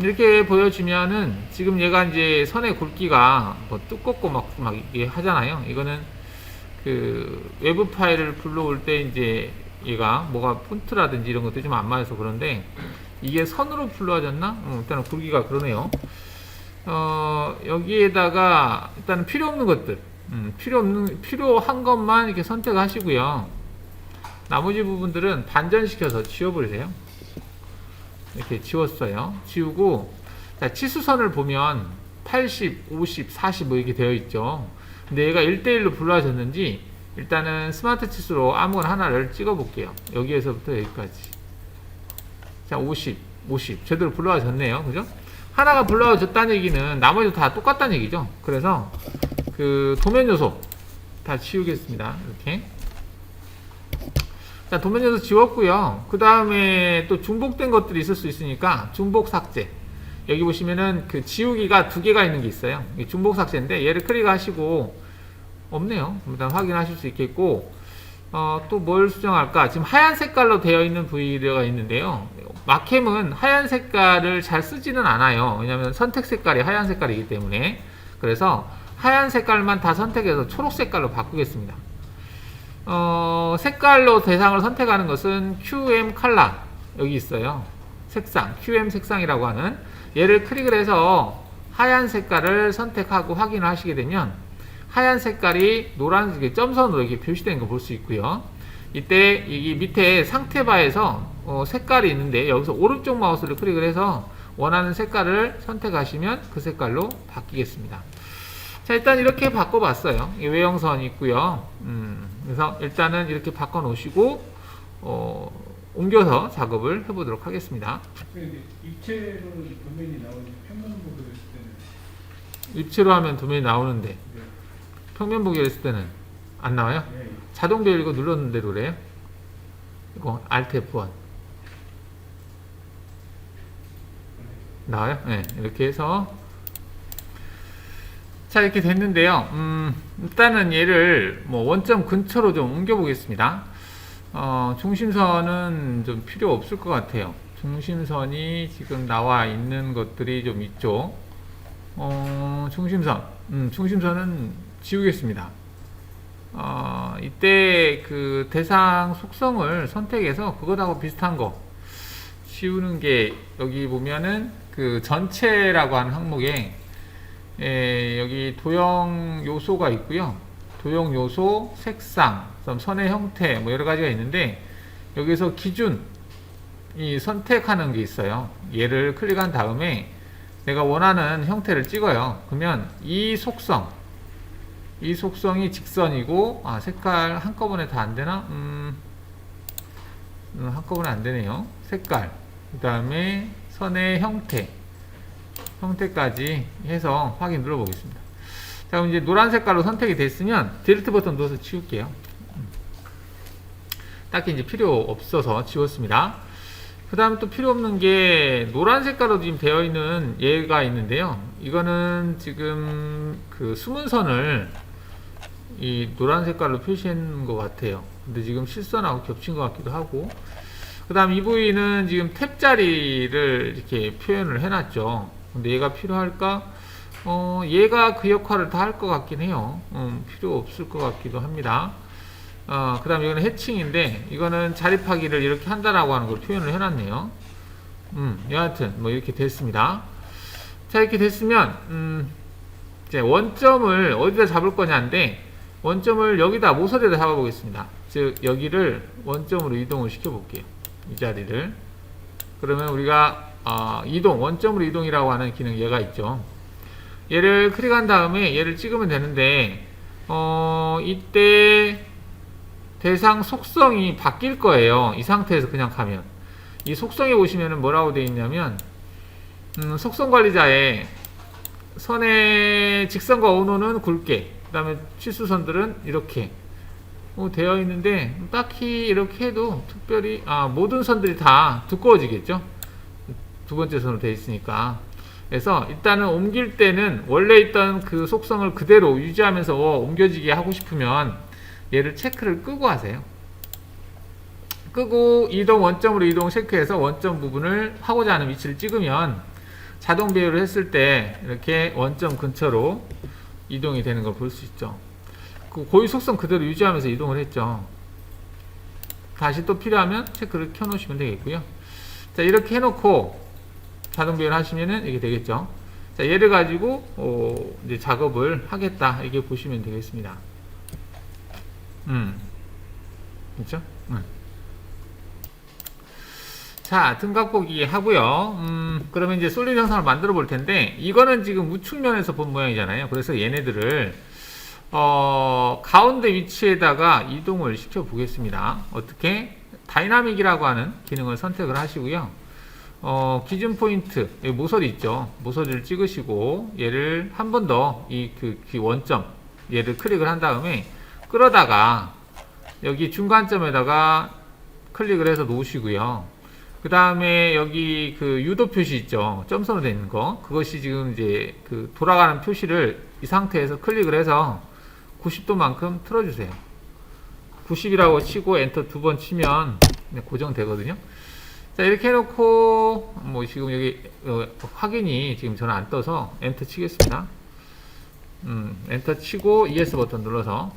이렇게 보여지면은 지금 얘가 이제 선의 굵기가 뭐 두껍고 막 이게 하잖아요. 이거는 그 외부 파일을 불러올 때 이제 얘가 뭐가 폰트라든지 이런 것들이 좀 안 맞아서 그런데 이게 선으로 불러졌나? 일단은 굵기가 그러네요. 여기에다가 일단은 필요 없는 것들, 필요한 것만 이렇게 선택하시고요. 나머지 부분들은 반전시켜서 지워버리세요. 이렇게 지웠어요. 지우고, 자, 치수선을 보면 80, 50, 40 뭐 이렇게 되어 있죠. 근데 얘가 1대1로 불러졌는지 일단은 스마트 치수로 아무거나 하나를 찍어 볼게요. 여기에서부터 여기까지. 자, 50, 50. 제대로 불러졌네요. 그죠? 하나가 불러졌다는 얘기는 나머지도 다 똑같다는 얘기죠. 그래서 그 도면 요소 다 지우겠습니다. 이렇게. 자, 도면 요소 지웠고요. 그 다음에 또 중복된 것들이 있을 수 있으니까 중복 삭제. 여기 보시면은 그 지우기가 두 개가 있는 게 있어요. 중복 삭제인데 얘를 클릭하시고 없네요. 일단 확인하실 수 있겠고, 또 뭘 수정할까? 지금 하얀 색깔로 되어 있는 부위가 있는데요. 마캠은 하얀 색깔을 잘 쓰지는 않아요. 왜냐하면 선택 색깔이 하얀 색깔이기 때문에. 그래서 하얀 색깔만 다 선택해서 초록 색깔로 바꾸겠습니다. 색깔로 대상을 선택하는 것은 QM 컬러 여기 있어요. 색상, QM 색상이라고 하는 얘를 클릭을 해서 하얀 색깔을 선택하고 확인을 하시게 되면 하얀 색깔이 노란색 점선으로 이렇게 표시되는 거 볼 수 있고요. 이때 이 밑에 상태바에서 색깔이 있는데 여기서 오른쪽 마우스를 클릭을 해서 원하는 색깔을 선택하시면 그 색깔로 바뀌겠습니다. 자, 일단 이렇게 바꿔봤어요. 외형선이 있고요. 그래서 일단은 이렇게 바꿔 놓으시고 옮겨서 작업을 해보도록 하겠습니다. 입체로 도면이 나오는데 평면으로 했을 때는 입체로 하면 도면이 나오는데 네. 평면 보기 했을 때는 안 나와요? 네. 자동 배열 이거 눌렀는데도 그래요? 이거 Alt F1 나와요? 네, 이렇게 해서 자, 이렇게 됐는데요. 일단은 얘를 뭐 원점 근처로 좀 옮겨 보겠습니다. 중심선은 좀 필요 없을 것 같아요. 중심선이 지금 나와 있는 것들이 좀 있죠. 중심선은 지우겠습니다. 이때 그 대상 속성을 선택해서 그것하고 비슷한 거 지우는 게 여기 보면은 그 전체라고 하는 항목에 여기 도형 요소가 있고요. 도형 요소, 색상, 선의 형태 뭐 여러 가지가 있는데 여기서 기준 이 선택하는 게 있어요. 얘를 클릭한 다음에 내가 원하는 형태를 찍어요. 그러면 이 속성이 직선이고 색깔 한꺼번에 다 안되나? 한꺼번에 안되네요. 색깔 그 다음에 선의 형태까지 해서 확인 눌러보겠습니다. 자, 그럼 이제 노란 색깔로 선택이 됐으면 딜리트 버튼 눌러서 지울게요. 딱히 이제 필요 없어서 지웠습니다. 그 다음에 또 필요 없는 게 노란 색깔로 지금 되어 있는 얘가 있는데요. 이거는 지금 그 숨은 선을 이 노란 색깔로 표시한 것 같아요. 근데 지금 실선하고 겹친 것 같기도 하고. 그 다음 이 부위는 지금 탭 자리를 이렇게 표현을 해놨죠. 근데 얘가 필요할까? 얘가 그 역할을 다 할 것 같긴 해요. 필요 없을 것 같기도 합니다. 그 다음 이거는 해칭인데, 이거는 자립하기를 이렇게 한다라고 하는 걸 표현을 해놨네요. 여하튼, 뭐 이렇게 됐습니다. 자, 이렇게 됐으면, 이제 원점을 어디다 잡을 거냐인데, 원점을 여기다 모서리에다 잡아보겠습니다. 즉, 여기를 원점으로 이동을 시켜볼게요. 이 자리를. 그러면 우리가, 원점으로 이동이라고 하는 기능 얘가 있죠. 얘를 클릭한 다음에 얘를 찍으면 되는데, 이때, 대상 속성이 바뀔 거예요. 이 상태에서 그냥 가면. 이 속성에 보시면은 뭐라고 되어 있냐면, 속성 관리자에 선의 직선과 원호는 굵게, 그 다음에 치수선들은 이렇게 되어 있는데, 딱히 이렇게 해도 특별히, 모든 선들이 다 두꺼워지겠죠? 두 번째 선으로 되어 있으니까. 그래서 일단은 옮길 때는 원래 있던 그 속성을 그대로 유지하면서 옮겨지게 하고 싶으면 얘를 체크를 끄고 하세요. 끄고 원점으로 이동 체크해서 원점 부분을 하고자 하는 위치를 찍으면 자동 배열을 했을 때 이렇게 원점 근처로 이동이 되는 걸 볼 수 있죠. 그 고유 속성 그대로 유지하면서 이동을 했죠. 다시 또 필요하면 체크를 켜 놓으시면 되겠고요. 자, 이렇게 해놓고 자동 배열 하시면은 이게 되겠죠. 자, 얘를 가지고 이제 작업을 하겠다, 이렇게 보시면 되겠습니다. 그렇죠? 자, 등각보기 하고요. 그러면 이제 솔리드 형상을 만들어 볼 텐데, 이거는 지금 우측면에서 본 모양이잖아요. 그래서 얘네들을 가운데 위치에다가 이동을 시켜 보겠습니다. 어떻게? 다이나믹이라고 하는 기능을 선택을 하시고요. 기준 포인트, 여기 모서리 있죠. 모서리를 찍으시고 얘를 한 번 더 이 원점 얘를 클릭을 한 다음에 끌어다가 여기 중간점에다가 클릭을 해서 놓으시고요. 그 다음에 여기 그 유도 표시 있죠. 점선으로 되어 있는 거. 그것이 지금 이제 그 돌아가는 표시를 이 상태에서 클릭을 해서 90도만큼 틀어주세요. 90이라고 치고 엔터 두 번 치면 고정되거든요. 자, 이렇게 해놓고 뭐 지금 여기 확인이 지금 저는 안 떠서 엔터 치겠습니다. 엔터 치고 ES 버튼 눌러서,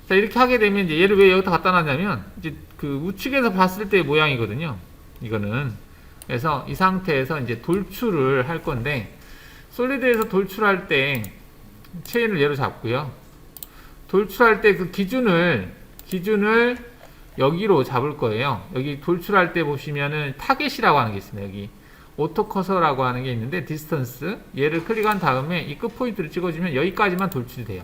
자, 이렇게 하게 되면 이제 얘를 왜 여기다 갖다 놨냐면 이제 그 우측에서 봤을 때의 모양이거든요. 이거는. 그래서 이 상태에서 이제 돌출을 할 건데, 솔리드에서 돌출할 때 체인을 얘로 잡고요. 돌출할 때 그 기준을 여기로 잡을 거예요. 여기 돌출할 때 보시면은 타겟이라고 하는 게 있습니다. 여기 오토커서라고 하는 게 있는데, 디스턴스 얘를 클릭한 다음에 이 끝 포인트를 찍어주면 여기까지만 돌출이 돼요.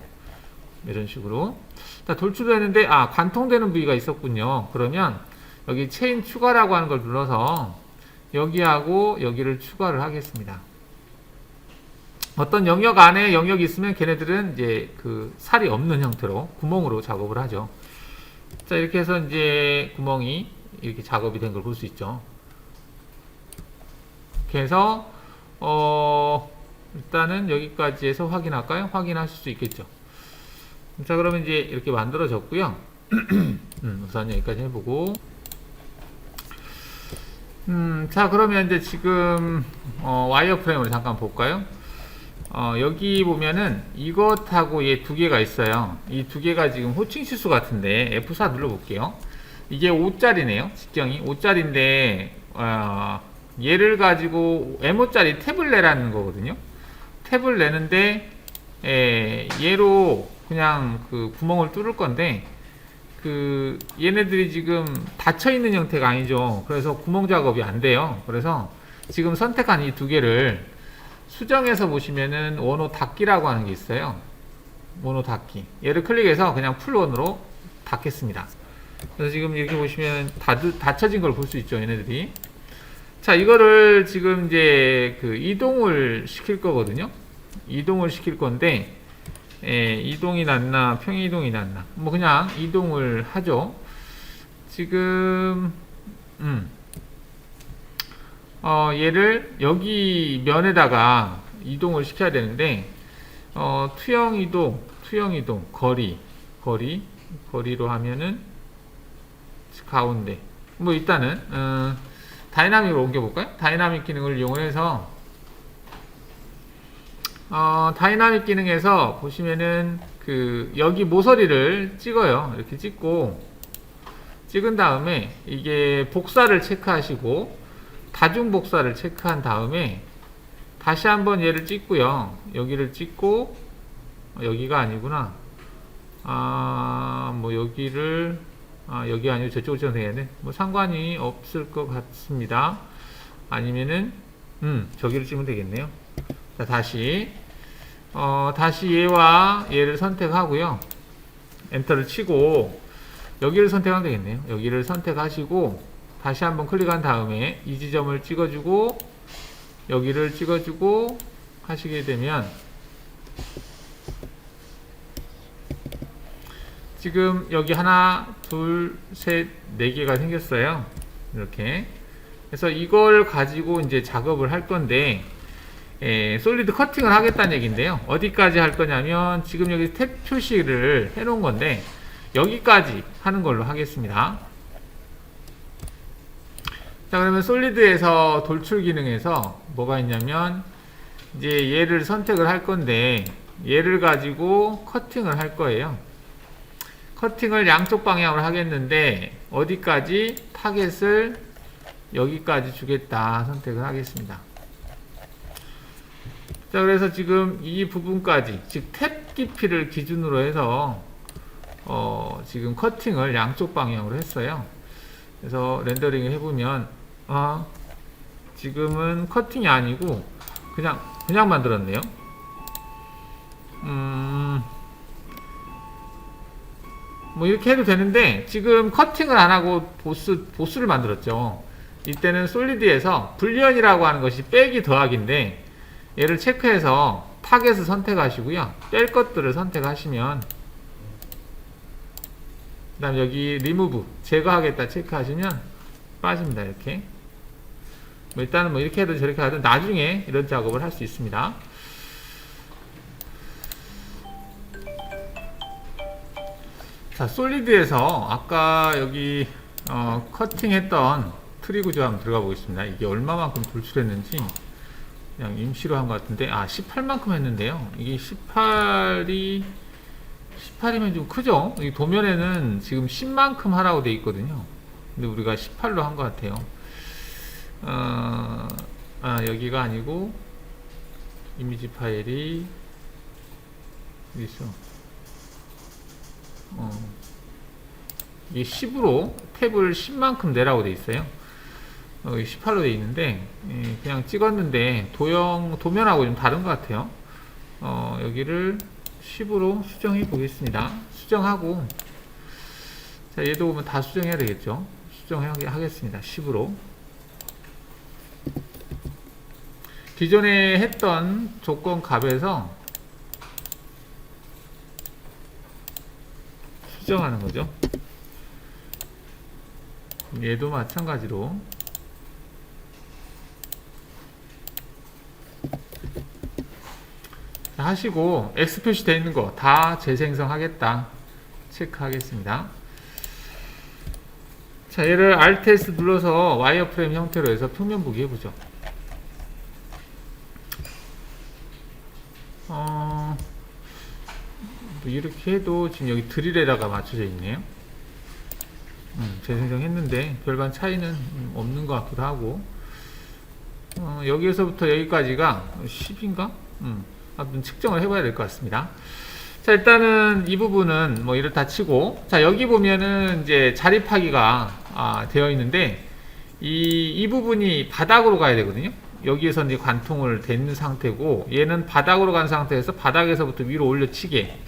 이런 식으로. 자, 돌출되는데 관통되는 부위가 있었군요. 그러면 여기 체인 추가라고 하는 걸 눌러서 여기하고 여기를 추가를 하겠습니다. 어떤 영역 안에 영역이 있으면 걔네들은 이제 그 살이 없는 형태로 구멍으로 작업을 하죠. 자, 이렇게 해서 이제 구멍이 이렇게 작업이 된 걸 볼 수 있죠. 이렇게 해서 일단은 여기까지 해서 확인할까요? 확인하실 수 있겠죠. 자, 그러면 이제 이렇게 만들어졌고요. 우선 여기까지 해보고, 자, 그러면 이제 지금 와이어프레임을 잠깐 볼까요? 여기 보면은 이것하고 얘 두 개가 있어요. 이 두 개가 지금 호칭 실수 같은데 F4 눌러볼게요. 이게 5짜리네요. 직경이 5짜리인데 얘를 가지고 M5짜리 탭을 내라는 거거든요. 탭을 내는데 얘로 그냥 그 구멍을 뚫을 건데, 그 얘네들이 지금 닫혀 있는 형태가 아니죠. 그래서 구멍 작업이 안 돼요. 그래서 지금 선택한 이 두 개를 수정해서 보시면은 원호 닫기라고 하는 게 있어요. 원호 닫기. 얘를 클릭해서 그냥 풀원으로 닫겠습니다. 그래서 지금 이렇게 보시면 닫혀진 걸 볼 수 있죠. 얘네들이. 자, 이거를 지금 이제 그 이동을 시킬 거거든요. 이동을 시킬 건데, 이동이 낫나, 평이동이 낫나. 뭐 그냥 이동을 하죠. 지금, 얘를 여기 면에다가 이동을 시켜야 되는데, 투영 이동, 거리로 하면은 가운데. 뭐 일단은, 다이나믹으로 옮겨볼까요? 다이나믹 기능을 이용해서, 다이나믹 기능에서 보시면은 그, 여기 모서리를 찍어요. 이렇게 찍은 다음에, 이게 복사를 체크하시고, 다중 복사를 체크한 다음에, 다시 한번 얘를 찍고요. 여기를 찍고, 여기가 아니구나. 뭐 여기를, 여기 아니고 저쪽으로 찍어도 되겠네. 뭐 상관이 없을 것 같습니다. 아니면은, 저기를 찍으면 되겠네요. 자, 다시 얘와 얘를 선택하고요. 엔터를 치고, 여기를 선택하면 되겠네요. 여기를 선택하시고, 다시 한번 클릭한 다음에 이 지점을 찍어주고, 여기를 찍어주고 하시게 되면, 지금 여기 하나, 둘, 셋, 네 개가 생겼어요. 이렇게. 그래서 이걸 가지고 이제 작업을 할 건데, 솔리드 커팅을 하겠다는 얘기인데요. 어디까지 할 거냐면, 지금 여기 탭 표시를 해 놓은 건데, 여기까지 하는 걸로 하겠습니다. 자, 그러면 솔리드에서 돌출 기능에서 뭐가 있냐면, 이제 얘를 선택을 할 건데, 얘를 가지고 커팅을 할 거예요. 커팅을 양쪽 방향으로 하겠는데, 어디까지 타겟을 여기까지 주겠다 선택을 하겠습니다. 자, 그래서 지금 이 부분까지, 즉 탭 깊이를 기준으로 해서 지금 커팅을 양쪽 방향으로 했어요. 그래서 렌더링을 해보면 지금은 커팅이 아니고 그냥 만들었네요. 뭐 이렇게 해도 되는데, 지금 커팅을 안 하고 보스를 만들었죠. 이때는 솔리드에서 불리언이라고 하는 것이 빼기 더하기인데, 얘를 체크해서 타겟을 선택하시고요. 뺄 것들을 선택하시면, 그 다음 여기 리무브, 제거하겠다 체크하시면 빠집니다. 이렇게. 뭐 일단은 뭐 이렇게 해도 저렇게 하든 나중에 이런 작업을 할 수 있습니다. 자, 솔리드에서 아까 여기 커팅했던 트리 구조 한번 들어가 보겠습니다. 이게 얼마만큼 돌출했는지 그냥 임시로 한 것 같은데, 18만큼 했는데요. 이게 18이면 좀 크죠? 이 도면에는 지금 10만큼 하라고 돼 있거든요. 근데 우리가 18로 한 것 같아요. 여기가 아니고, 이미지 파일이 어디 있어? 이게 10으로 탭을 10만큼 내라고 돼 있어요. 18로 돼 있는데, 그냥 찍었는데 도면하고 좀 다른 것 같아요. 여기를 10으로 수정해 보겠습니다. 수정하고, 자, 얘도 보면 다 수정해야 되겠죠. 수정하겠습니다. 10으로. 기존에 했던 조건 값에서 수정하는 거죠. 얘도 마찬가지로 하시고, X 표시되어 있는 거 다 재생성하겠다 체크하겠습니다. 자, 얘를 Alt S 눌러서 와이어프레임 형태로 해서 평면 보기 해보죠. 뭐 이렇게 해도 지금 여기 드릴에다가 맞춰져 있네요. 재생성 했는데 별반 차이는 없는 것 같기도 하고, 여기에서부터 여기까지가 10인가? 아무튼 측정을 해봐야 될 것 같습니다. 자, 일단은 이 부분은 뭐 이렇다 치고, 자, 여기 보면은 이제 자립하기가 되어 있는데, 이 부분이 바닥으로 가야 되거든요. 여기에서 이제 관통을 댄 상태고, 얘는 바닥으로 간 상태에서 바닥에서부터 위로 올려치게.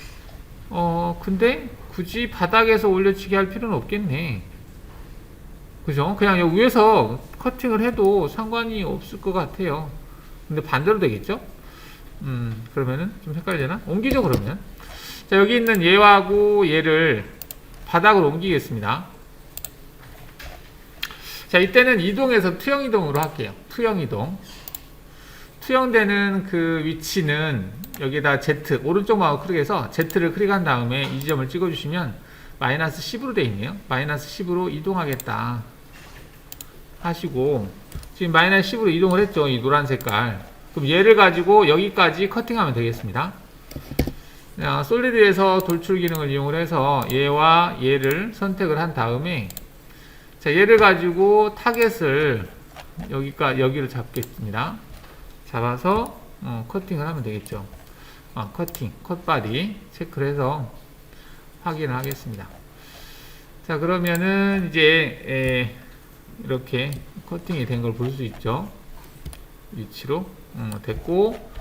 근데 굳이 바닥에서 올려치게 할 필요는 없겠네. 그죠? 그냥 여기 위에서 커팅을 해도 상관이 없을 것 같아요. 근데 반대로 되겠죠? 그러면은 좀 헷갈리나? 옮기죠, 그러면. 자, 여기 있는 얘하고 얘를 바닥으로 옮기겠습니다. 자, 이때는 이동해서 투영 이동으로 할게요. 투영 이동. 투영되는 그 위치는 여기다 Z, 오른쪽 마우스 클릭해서 Z를 클릭한 다음에 이 지점을 찍어주시면 마이너스 10으로 되어 있네요. 마이너스 10으로 이동하겠다 하시고, 지금 마이너스 10으로 이동을 했죠. 이 노란 색깔. 그럼 얘를 가지고 여기까지 커팅하면 되겠습니다. 솔리드에서 돌출 기능을 이용을 해서 얘와 얘를 선택을 한 다음에, 자, 얘를 가지고 타겟을 여기를 잡겠습니다. 잡아서 커팅을 하면 되겠죠. 커팅, 컷바디 체크를 해서 확인을 하겠습니다. 자, 그러면은 이제 이렇게 커팅이 된 걸 볼 수 있죠. 위치로 됐고,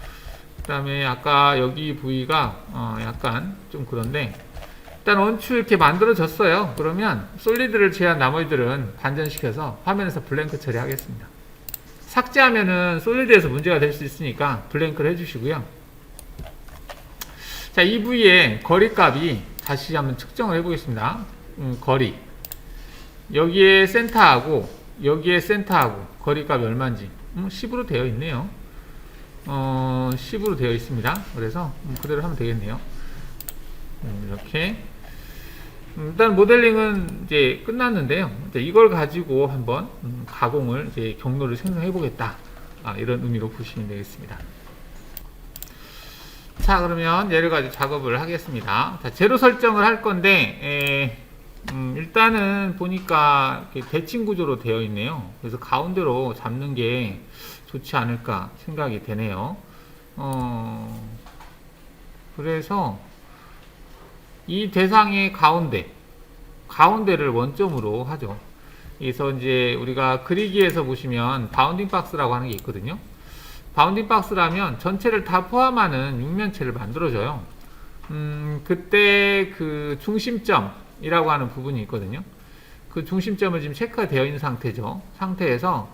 그 다음에 아까 여기 부위가 약간 좀 그런데 일단 원추 이렇게 만들어졌어요. 그러면 솔리드를 제외한 나머지들은 반전시켜서 화면에서 블랭크 처리하겠습니다. 삭제하면은 솔리드에서 문제가 될 수 있으니까 블랭크를 해주시고요. 자, 이 부위의 거리값이 다시 한번 측정을 해보겠습니다. 거리, 여기에 센터하고 여기에 센터하고 거리값이 얼마인지 10으로 되어 있네요. 10으로 되어 있습니다. 그래서 그대로 하면 되겠네요. 이렇게. 일단 모델링은 이제 끝났는데요. 이제 이걸 가지고 한번 가공을, 이제 경로를 생성해 보겠다, 이런 의미로 보시면 되겠습니다. 자, 그러면 얘를 가지고 작업을 하겠습니다. 자, 재료 설정을 할 건데 일단은 보니까 이렇게 대칭 구조로 되어 있네요. 그래서 가운데로 잡는 게 좋지 않을까 생각이 되네요. 그래서 이 대상의 가운데를 원점으로 하죠. 그래서 이제 우리가 그리기에서 보시면 바운딩 박스라고 하는 게 있거든요. 바운딩 박스라면 전체를 다 포함하는 육면체를 만들어줘요. 그때 그 중심점이라고 하는 부분이 있거든요. 그 중심점을 지금 체크가 되어 있는 상태에서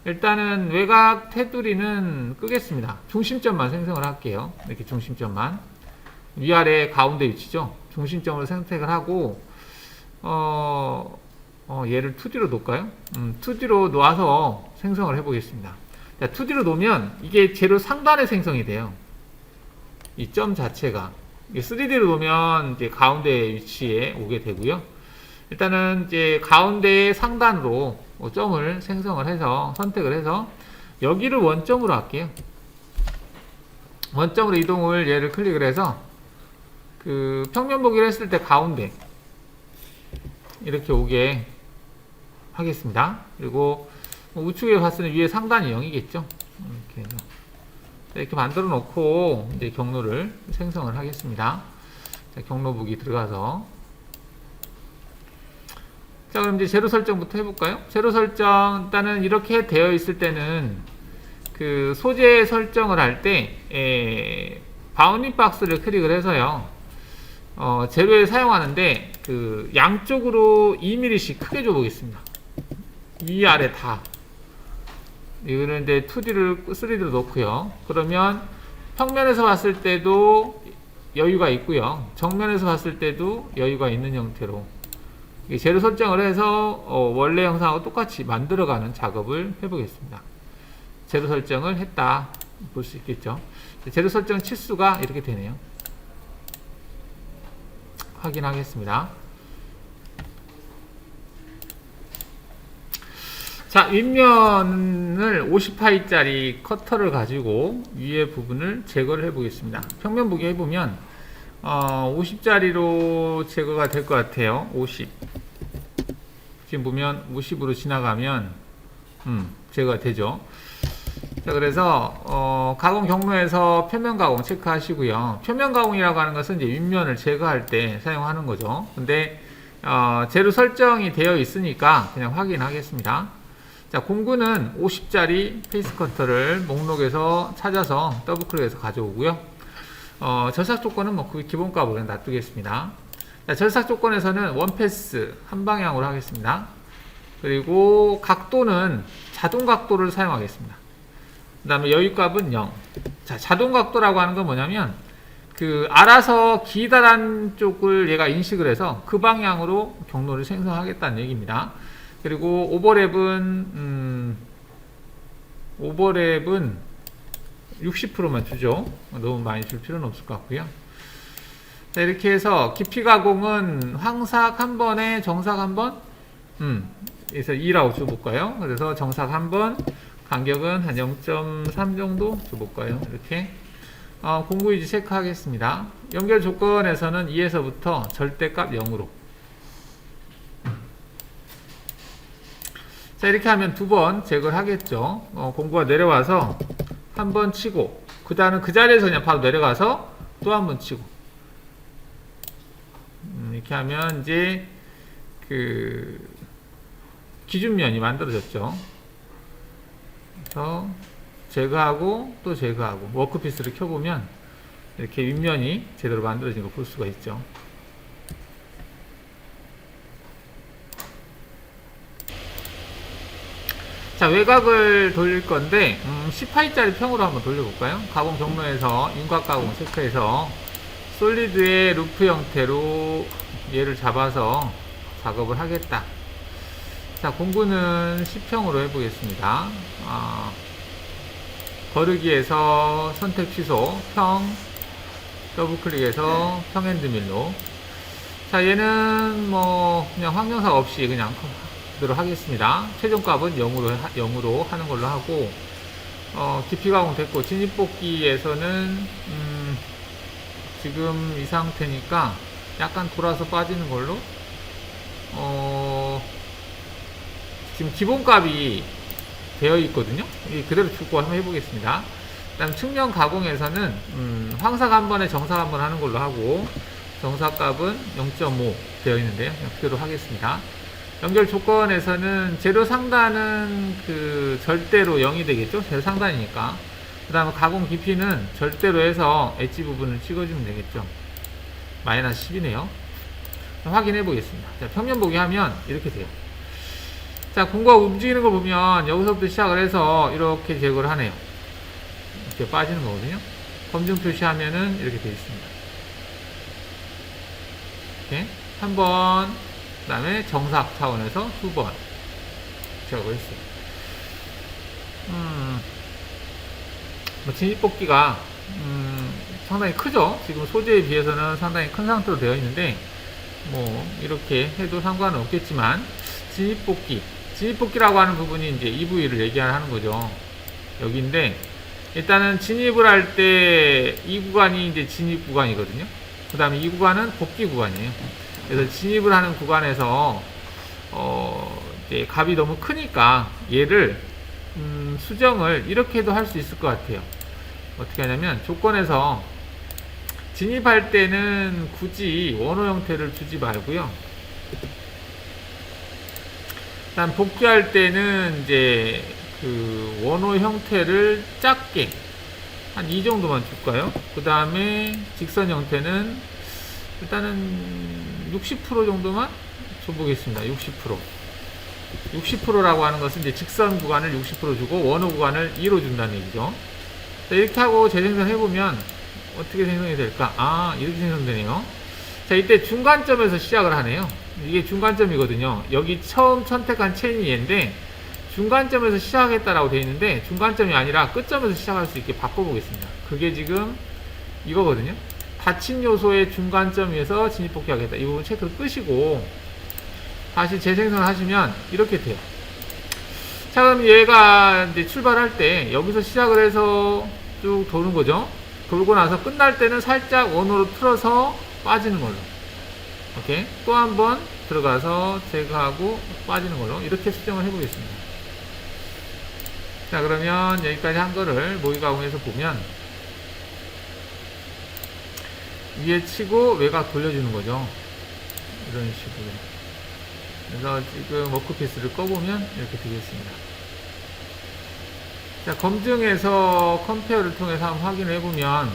일단은 외곽 테두리는 끄겠습니다. 중심점만 생성을 할게요. 이렇게 중심점만. 위아래 가운데 위치죠. 중심점을 선택을 하고, 얘를 2D로 놓을까요? 2D로 놓아서 생성을 해보겠습니다. 자, 2D로 놓으면 이게 재료 상단에 생성이 돼요. 이 점 자체가. 3D로 놓으면 이제 가운데 위치에 오게 되고요. 일단은 이제 가운데 상단으로 점을 생성을 해서 선택을 해서 여기를 원점으로 할게요. 원점으로 이동을 얘를 클릭을 해서 그 평면 보기를 했을 때 가운데 이렇게 오게 하겠습니다. 그리고 우측에 봤을 때 위에 상단이 0이겠죠. 이렇게 만들어 놓고 이제 경로를 생성을 하겠습니다. 자, 경로 보기 들어가서, 자, 그럼 이제 재료 설정부터 해볼까요? 재료 설정, 일단은 이렇게 되어 있을 때는 그 소재 설정을 할 때 바운딩 박스를 클릭을 해서요, 재료에 사용하는데 그 양쪽으로 2mm씩 크게 줘 보겠습니다. 위아래 다. 이거는 이제 2D를 3D로 놓고요. 그러면 평면에서 봤을 때도 여유가 있고요. 정면에서 봤을 때도 여유가 있는 형태로 재료 설정을 해서 원래 영상하고 똑같이 만들어가는 작업을 해보겠습니다. 재료 설정을 했다 볼 수 있겠죠. 재료 설정 치수가 이렇게 되네요. 확인하겠습니다. 자, 윗면을 50파이짜리 커터를 가지고 위에 부분을 제거를 해 보겠습니다. 평면 보기 해보면 50짜리로 제거가 될 것 같아요. 50. 지금 보면 50으로 지나가면 제거가 되죠. 자, 그래서 가공 경로에서 표면 가공 체크하시고요. 표면 가공이라고 하는 것은 이제 윗면을 제거할 때 사용하는 거죠. 근데 재료 설정이 되어 있으니까 그냥 확인하겠습니다. 자, 공구는 50짜리 페이스 커터를 목록에서 찾아서 더블 클릭해서 가져오고요. 절삭 조건은 뭐 그 기본값으로 그냥 놔두겠습니다. 자, 절삭 조건에서는 원패스 한 방향으로 하겠습니다. 그리고 각도는 자동 각도를 사용하겠습니다. 그 다음에 여유값은 0. 자, 자동 각도라고 하는 건 뭐냐면, 알아서 기다란 쪽을 얘가 인식을 해서 그 방향으로 경로를 생성하겠다는 얘기입니다. 그리고 오버랩은 60%만 주죠. 너무 많이 줄 필요는 없을 것 같고요. 자, 이렇게 해서 깊이 가공은 황삭 한 번에 정삭 한 번, 그래서 2라고 줘볼까요? 그래서 정삭 한 번, 간격은 한 0.3 정도 줘볼까요? 이렇게. 공구위주 체크하겠습니다. 연결 조건에서는 2에서부터 절대값 0으로. 자, 이렇게 하면 두 번 제거를 하겠죠. 공구가 내려와서 한 번 치고, 그 다음은 그 자리에서 그냥 바로 내려가서 또 한 번 치고. 이렇게 하면 이제 기준면이 만들어졌죠. 그래서 제거하고 또 제거하고 워크피스를 켜보면 이렇게 윗면이 제대로 만들어진 걸 볼 수가 있죠. 자, 외곽을 돌릴 건데 10파이짜리 평으로 한번 돌려볼까요? 가공 경로에서 윤곽 가공 체크해서 솔리드의 루프 형태로 얘를 잡아서 작업을 하겠다. 자, 공구는 10평으로 해보겠습니다. 거르기에서 선택 취소, 평, 더블 클릭해서 평핸드밀로. 자, 얘는 뭐 그냥 확정사 없이 그냥 그대로 하겠습니다. 최종값은 0으로 하는 걸로 하고, 깊이 가공 됐고, 진입뽑기에서는 지금 이 상태니까 약간 돌아서 빠지는 걸로. 지금 기본값이 되어 있거든요. 이게 그대로 두고 한번 해보겠습니다. 그 다음 측면 가공에서는 황삭 한 번에 정삭 한 번 하는 걸로 하고, 정삭값은 0.5 되어 있는데요. 그대로 하겠습니다. 연결 조건에서는 재료 상단은 절대로 0이 되겠죠. 재료 상단이니까. 그 다음에 가공 깊이는 절대로 해서 엣지 부분을 찍어주면 되겠죠. 마이너스 10이네요. 확인해 보겠습니다. 자, 평면 보기 하면 이렇게 돼요. 자, 공구가 움직이는 걸 보면 여기서부터 시작을 해서 이렇게 제거를 하네요. 이렇게 빠지는 거거든요. 검증 표시하면은 이렇게 되어 있습니다. 이렇게 한 번, 그 다음에 정삭 차원에서 두 번 제거를 했어요. 진입뽑기가 상당히 크죠. 지금 소재에 비해서는 상당히 큰 상태로 되어 있는데, 뭐 이렇게 해도 상관은 없겠지만, 진입뽑기라고 하는 부분이 이제 이 부위를 얘기하는 거죠. 여기인데, 일단은 진입을 할 때 이 구간이 이제 진입 구간이거든요. 그 다음에 이 구간은 뽑기 구간이에요. 그래서 진입을 하는 구간에서 이제 값이 너무 크니까 얘를 수정을 이렇게 해도 할 수 있을 것 같아요. 어떻게 하냐면, 조건에서 진입할 때는 굳이 원호 형태를 주지 말고요. 일단 복귀할 때는 이제 원호 형태를 작게 한 이 정도만 줄까요? 그 다음에 직선 형태는 일단은 60% 정도만 줘보겠습니다. 60%라고 하는 것은 이제 직선 구간을 60% 주고 원호 구간을 2로 준다는 얘기죠. 자, 이렇게 하고 재생성 해보면 어떻게 생성이 될까? 이렇게 생성되네요. 자, 이때 중간점에서 시작을 하네요. 이게 중간점이거든요. 여기 처음 선택한 체인이 얘인데, 중간점에서 시작했다라고 되어 있는데, 중간점이 아니라 끝점에서 시작할 수 있게 바꿔보겠습니다. 그게 지금 이거거든요. 닫힌 요소의 중간점에서 진입뽑기 하겠다. 이 부분 체크를 끄시고 다시 재생성을 하시면 이렇게 돼요. 자, 그럼 얘가 이제 출발할 때 여기서 시작을 해서 쭉 도는 거죠. 돌고 나서 끝날 때는 살짝 원호로 틀어서 빠지는 걸로. 오케이. 또 한 번 들어가서 제거하고 빠지는 걸로 이렇게 수정을 해보겠습니다. 자, 그러면 여기까지 한 거를 모의 가공해서 보면 위에 치고 외곽 돌려주는 거죠. 이런 식으로. 그래서 지금 워크피스를 꺼보면 이렇게 되겠습니다. 자, 검증해서 컴페어를 통해서 한번 확인을 해보면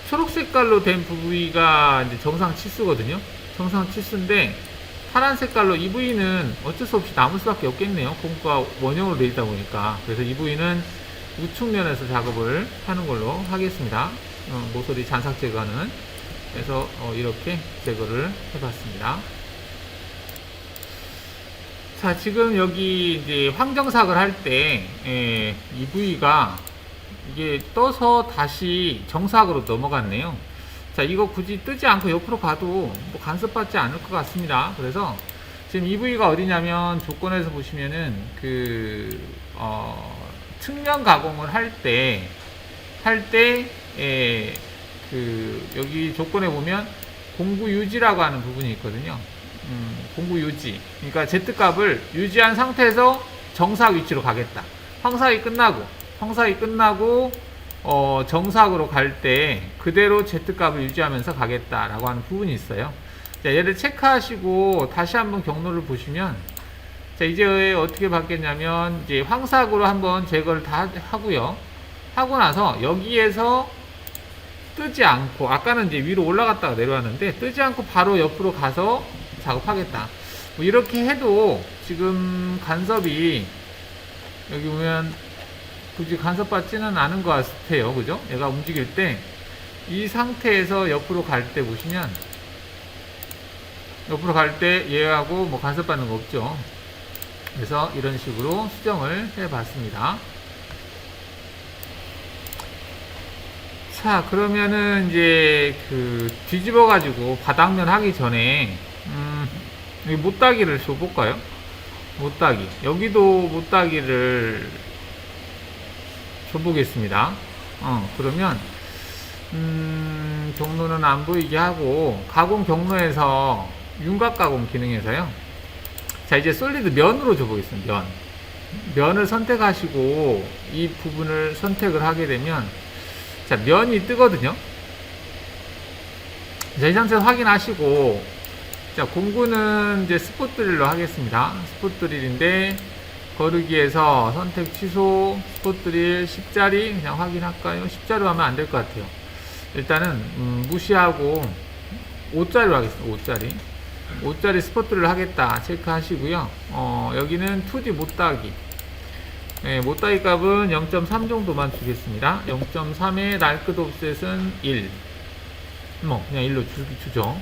초록 색깔로 된 부위가 이제 정상 치수거든요. 정상 치수인데 파란 색깔로 EV는 어쩔 수 없이 남을 수밖에 없겠네요. 공구가 원형으로 되어 있다 보니까. 그래서 EV는 우측면에서 작업을 하는 걸로 하겠습니다. 모서리 잔삭 제거는. 그래서 이렇게 제거를 해봤습니다. 자, 지금 여기 이제 황정삭을 할 때 EV가 이게 떠서 다시 정삭으로 넘어갔네요. 자, 이거 굳이 뜨지 않고 옆으로 가도 뭐 간섭받지 않을 것 같습니다. 그래서 지금 EV가 어디냐면 조건에서 보시면은 측면 가공을 할 때 여기 조건에 보면 공구 유지라고 하는 부분이 있거든요. 공구 유지. 그러니까 Z값을 유지한 상태에서 정삭 위치로 가겠다. 황삭이 끝나고 정삭으로 갈 때 그대로 Z값을 유지하면서 가겠다라고 하는 부분이 있어요. 자, 얘를 체크하시고 다시 한번 경로를 보시면, 자, 이제 어떻게 바뀌었냐면 이제 황삭으로 한번 제거를 다 하고요. 하고 나서 여기에서 뜨지 않고, 아까는 이제 위로 올라갔다가 내려왔는데 뜨지 않고 바로 옆으로 가서 작업하겠다. 뭐 이렇게 해도 지금 간섭이 여기 보면 굳이 간섭받지는 않은 것 같아요. 그죠? 얘가 움직일 때 이 상태에서 옆으로 갈 때 보시면, 옆으로 갈 때 얘하고 뭐 간섭받는 거 없죠. 그래서 이런 식으로 수정을 해 봤습니다. 자, 그러면은 이제 뒤집어 가지고 바닥면 하기 전에 여기 못따기를 줘볼까요? 못따기. 여기도 못따기를 줘보겠습니다. 그러면 경로는 안 보이게 하고, 가공 경로에서 윤곽 가공 기능에서요. 자, 이제 솔리드 면으로 줘보겠습니다. 면을 선택하시고 이 부분을 선택을 하게 되면, 자, 면이 뜨거든요. 자, 이 상태에서 확인하시고, 자, 공구는 이제 스폿 드릴로 하겠습니다. 스폿 드릴인데 거르기에서 선택 취소, 스폿 드릴 10자리 그냥 확인할까요? 10자리로 하면 안 될 것 같아요. 일단은 무시하고 5자리로 하겠습니다. 5자리 스폿 드릴 하겠다 체크하시고요. 여기는 2D 못따기. 네, 못따기 값은 0.3 정도만 주겠습니다. 0.3의 날끝 옵셋은 1. 그냥 1로 주죠.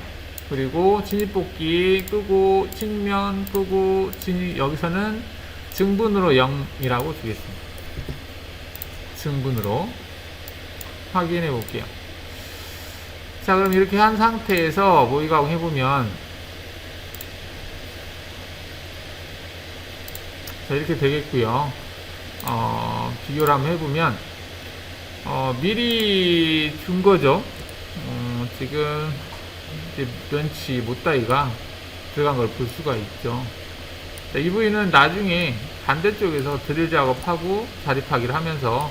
그리고 진입복귀 끄고, 측면 끄고, 여기서는 증분으로 0이라고 주겠습니다. 증분으로 확인해 볼게요. 자, 그럼 이렇게 한 상태에서 모의 가공 해보면, 자, 이렇게 되겠고요. 비교를 한번 해보면, 미리 준 거죠. 지금 이제 면치 못따기가 들어간 걸 볼 수가 있죠. 자, 이 부위는 나중에 반대쪽에서 드릴 작업하고 자립하기를 하면서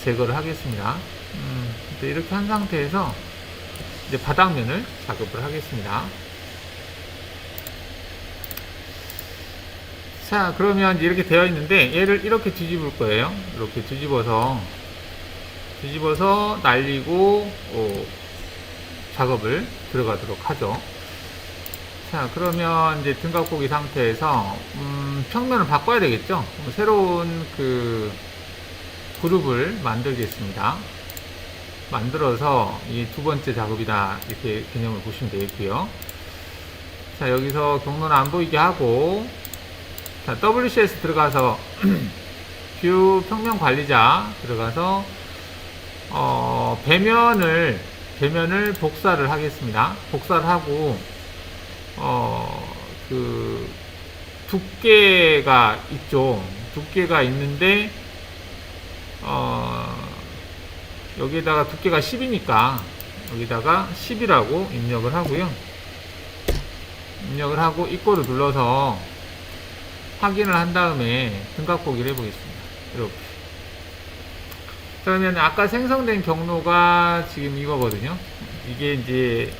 제거를 하겠습니다. 이렇게 한 상태에서 이제 바닥면을 작업을 하겠습니다. 자, 그러면 이제 이렇게 되어 있는데 얘를 이렇게 뒤집을 거예요. 이렇게 뒤집어서 날리고 작업을 들어가도록 하죠. 자, 그러면 이제 등각고기 상태에서 평면을 바꿔야 되겠죠. 새로운 그룹을 만들겠습니다. 만들어서 이 두 번째 작업이다, 이렇게 개념을 보시면 되겠고요. 자, 여기서 경로는 안 보이게 하고, 자, WCS 들어가서 뷰 평면 관리자 들어가서 배면을 복사를 하겠습니다. 복사를 하고 두께가 있죠. 두께가 있는데 여기다가 두께가 10이니까 여기다가 10이라고 입력을 하고요. 입력을 하고 이꼬를 눌러서 확인을 한 다음에 등각보기를 해보겠습니다. 이렇게. 그러면 아까 생성된 경로가 지금 이거거든요. 이게 이제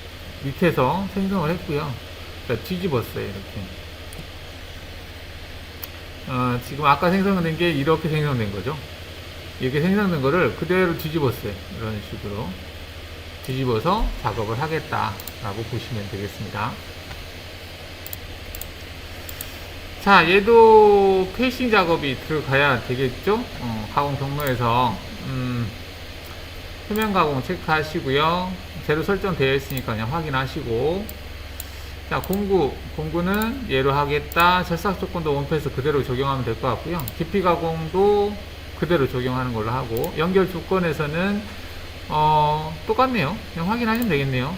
밑에서 생성을 했고요. 그러니까 뒤집었어요. 이렇게. 지금 아까 생성된 게 이렇게 생성된 거죠. 이렇게 생성된 거를 그대로 뒤집었어요. 이런 식으로 뒤집어서 작업을 하겠다라고 보시면 되겠습니다. 자, 얘도 페이싱 작업이 들어가야 되겠죠? 가공 경로에서 표면 가공 체크하시고요. 재료 설정되어 있으니까 그냥 확인하시고, 자, 공구는 얘로 하겠다. 절삭 조건도 원패스 그대로 적용하면 될 것 같고요. 깊이 가공도 그대로 적용하는 걸로 하고, 연결 조건에서는 똑같네요. 그냥 확인하시면 되겠네요.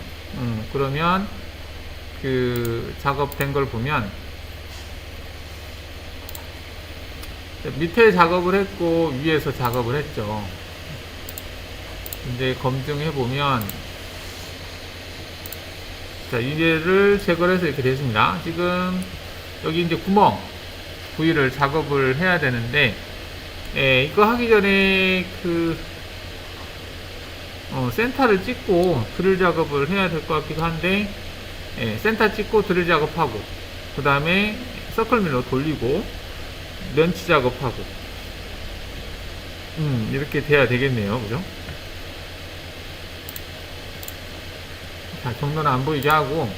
그러면 그 작업된 걸 보면 밑에 작업을 했고 위에서 작업을 했죠. 이제 검증해 보면, 자, 이제를 제거를 해서 이렇게 됐습니다. 지금 여기 이제 구멍 부위를 작업을 해야 되는데, 이거 하기 전에 센터를 찍고 드릴 작업을 해야 될 것 같기도 한데, 센터 찍고 드릴 작업하고, 그 다음에 서클밀러 돌리고 렌치 작업하고, 이렇게 돼야 되겠네요. 그죠? 자, 경로는 안 보이게 하고,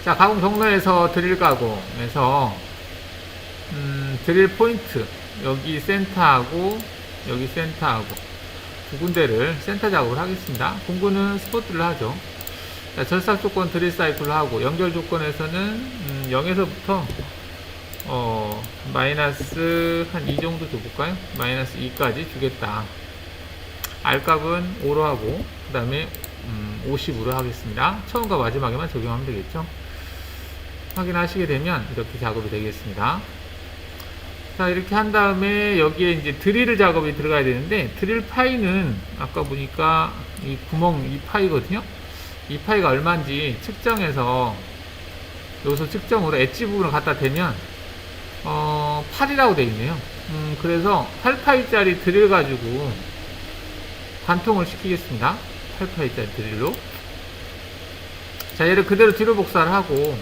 자, 가공 경로에서 드릴 가공에서 드릴 포인트, 여기 센터하고 여기 센터하고 두 군데를 센터 작업을 하겠습니다. 공구는 스포트를 하죠. 자, 절삭 조건 드릴 사이클로 하고, 연결 조건에서는 0에서부터 마이너스 한 2 정도 줘볼까요? 마이너스 2까지 주겠다. R값은 5로 하고, 그 다음에 50으로 하겠습니다. 처음과 마지막에만 적용하면 되겠죠. 확인하시게 되면 이렇게 작업이 되겠습니다. 자, 이렇게 한 다음에 여기에 이제 드릴 작업이 들어가야 되는데, 드릴 파이는 아까 보니까 이 구멍 이 파이거든요. 이 파이가 얼마인지 측정해서 여기서 측정으로 엣지 부분을 갖다 대면 8이라고 되어 있네요. 그래서 8파이짜리 드릴 가지고 관통을 시키겠습니다. 8파이짜리 드릴로. 자, 얘를 그대로 뒤로 복사를 하고,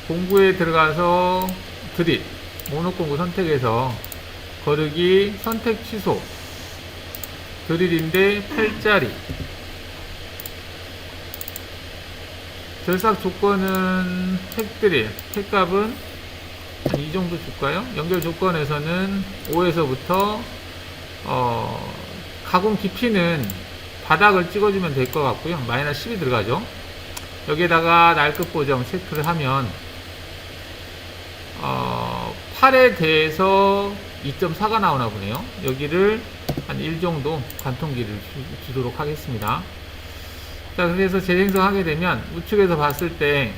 공구에 들어가서 드릴 모노공구 선택해서 거르기 선택 취소, 드릴인데 8짜리, 절삭 조건은 팩드릴, 팩값은 한 이 정도 줄까요? 연결 조건에서는 5에서부터 가공 깊이는 바닥을 찍어주면 될 것 같고요. 마이너스 10이 들어가죠. 여기에다가 날급 보정 체크를 하면 8에 대해서 2.4가 나오나 보네요. 여기를 한 1 정도 관통기를 주도록 하겠습니다. 자, 그래서 재생성하게 되면 우측에서 봤을 때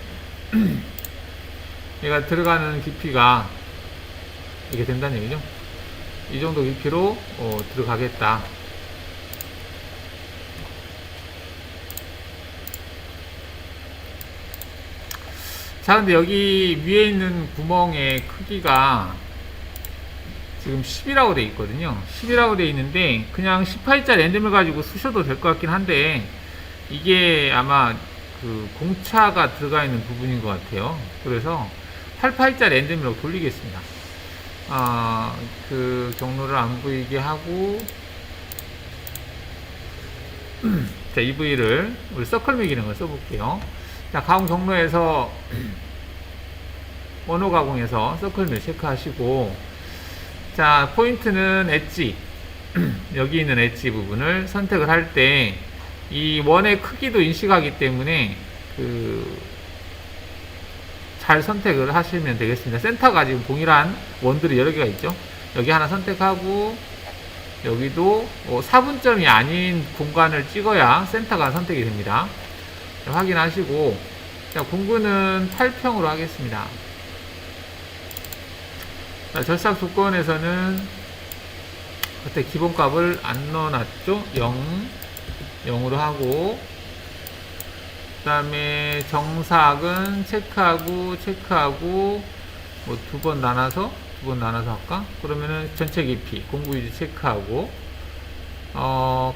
얘가 들어가는 깊이가 이렇게 된다는 얘기죠. 이 정도 깊이로 들어가겠다. 자, 근데 여기 위에 있는 구멍의 크기가 지금 10이라고 돼 있거든요. 10이라고 돼 있는데 그냥 10파이짜리 엔드밀 가지고 쓰셔도 될 것 같긴 한데, 이게 아마 그 공차가 들어가 있는 부분인 것 같아요. 그래서 8파이짜리 엔드밀로 돌리겠습니다. 그 경로를 안 보이게 하고, 자, 이 부위를 우리 서클 기능을 써볼게요. 자, 가공 경로에서 원호 가공에서 서클밀 체크하시고, 자, 포인트는 엣지 여기 있는 엣지 부분을 선택을 할 때 이 원의 크기도 인식하기 때문에 잘 선택을 하시면 되겠습니다. 센터가 지금 동일한 원들이 여러 개가 있죠. 여기 하나 선택하고, 여기도 4분점이 아닌 공간을 찍어야 센터가 선택이 됩니다. 자, 확인하시고, 자, 공구는 8평으로 하겠습니다. 자, 절삭 조건에서는 그때 기본값을 안 넣어놨죠. 0으로 하고, 그 다음에 정삭은 체크하고 뭐 두 번 나눠서 할까? 그러면은 전체 깊이 공구 유지 체크하고,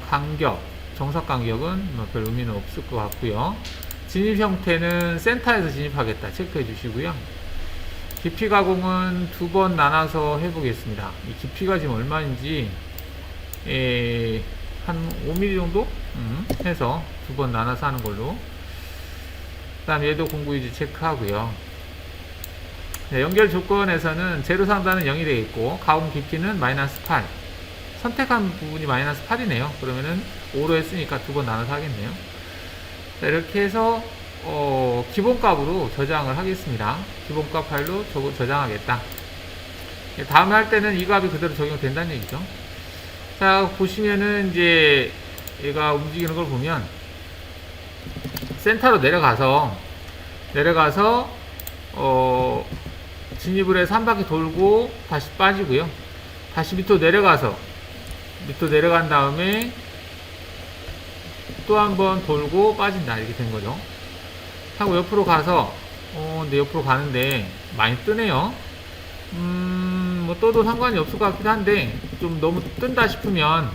간격, 정삭 간격은 뭐 별 의미는 없을 것 같고요. 진입 형태는 센터에서 진입하겠다 체크해 주시고요. 깊이 가공은 두 번 나눠서 해보겠습니다. 이 깊이가 지금 얼마인지 한 5mm 정도 해서 두 번 나눠서 하는 걸로. 그 다음 얘도 공구 유지 체크하고요. 네, 연결 조건에서는 제로 상단은 0이 되겠고 가공 깊이는 마이너스 8. 선택한 부분이 마이너스 8이네요. 그러면은 5로 했으니까 두 번 나눠서 하겠네요. 자, 이렇게 해서 기본값으로 저장을 하겠습니다. 기본값 파일로 저장하겠다. 다음에 할 때는 이 값이 그대로 적용된다는 얘기죠. 자, 보시면은 이제 얘가 움직이는 걸 보면 센터로 내려가서 진입을 해서 한 바퀴 돌고 다시 빠지고요. 다시 밑으로 내려간 다음에 또 한 번 돌고 빠진다. 이렇게 된 거죠. 하고 옆으로 가서 근데 옆으로 가는데 많이 뜨네요. 뭐 떠도 상관이 없을 것 같기도 한데 좀 너무 뜬다 싶으면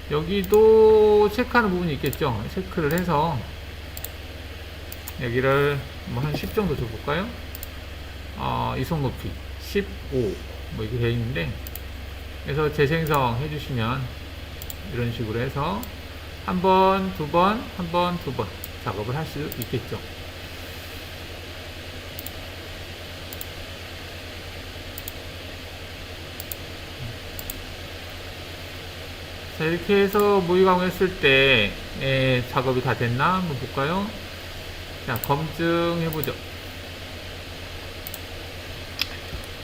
여기도 체크하는 부분이 있겠죠. 체크를 해서 여기를 뭐 한 10 정도 줘볼까요? 이속 높이 15 뭐 이렇게 되어 있는데, 그래서 재생성 해주시면 이런 식으로 해서 한 번, 두 번, 한 번, 두 번 작업을 할 수 있겠죠. 자, 이렇게 해서 모의가공 했을 때 작업이 다 됐나 한번 볼까요? 자, 검증해보죠.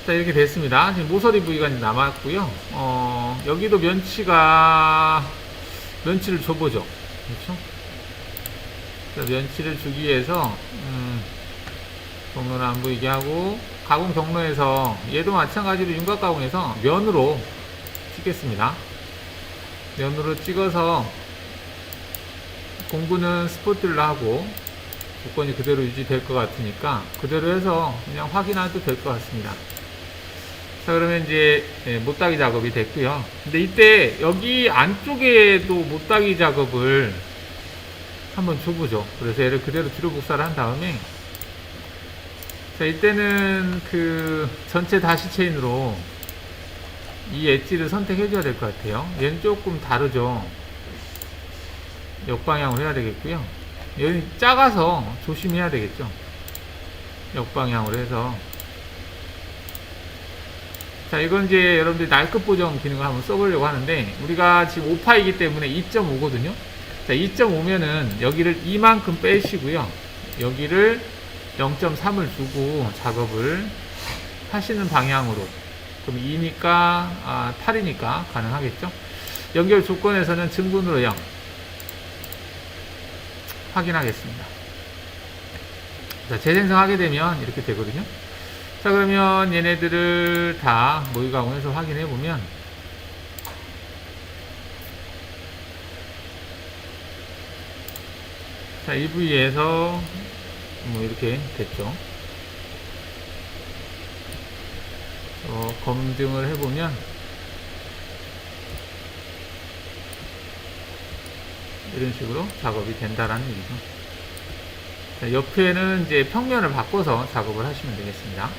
자, 이렇게 됐습니다. 지금 모서리 부위가 남았고요. 여기도 면치를 줘보죠. 그렇죠? 자, 면치를 주기 위해서 경로는 안 보이게 하고, 가공 경로에서 얘도 마찬가지로 윤곽 가공해서 면으로 찍겠습니다. 면으로 찍어서 공구는 스포트를 하고 조건이 그대로 유지될 것 같으니까 그대로 해서 그냥 확인해도 될 것 같습니다. 자, 그러면 이제 못따기 작업이 됐고요. 근데 이때 여기 안쪽에도 못따기 작업을 한번 줘보죠. 그래서 얘를 그대로 뒤로 복사를 한 다음에, 자, 이때는 그 전체 다시 체인으로 이 엣지를 선택해 줘야 될 것 같아요. 얘는 조금 다르죠. 역방향으로 해야 되겠고요. 얘는 작아서 조심해야 되겠죠. 역방향으로 해서. 자, 이건 이제 여러분들이 날급 보정 기능을 한번 써보려고 하는데, 우리가 지금 5파이기 때문에 2.5거든요. 자, 2.5면은 여기를 이만큼 빼시고요. 여기를 0.3을 주고 작업을 하시는 방향으로. 그럼 2니까 8이니까 가능하겠죠. 연결 조건에서는 증분으로 0 확인하겠습니다. 자, 재생성하게 되면 이렇게 되거든요. 자, 그러면 얘네들을 다 모의 가공해서 확인해 보면, 자, 이 부위에서 뭐 이렇게 됐죠. 검증을 해보면 이런 식으로 작업이 된다라는 얘기죠. 자, 옆에는 이제 평면을 바꿔서 작업을 하시면 되겠습니다.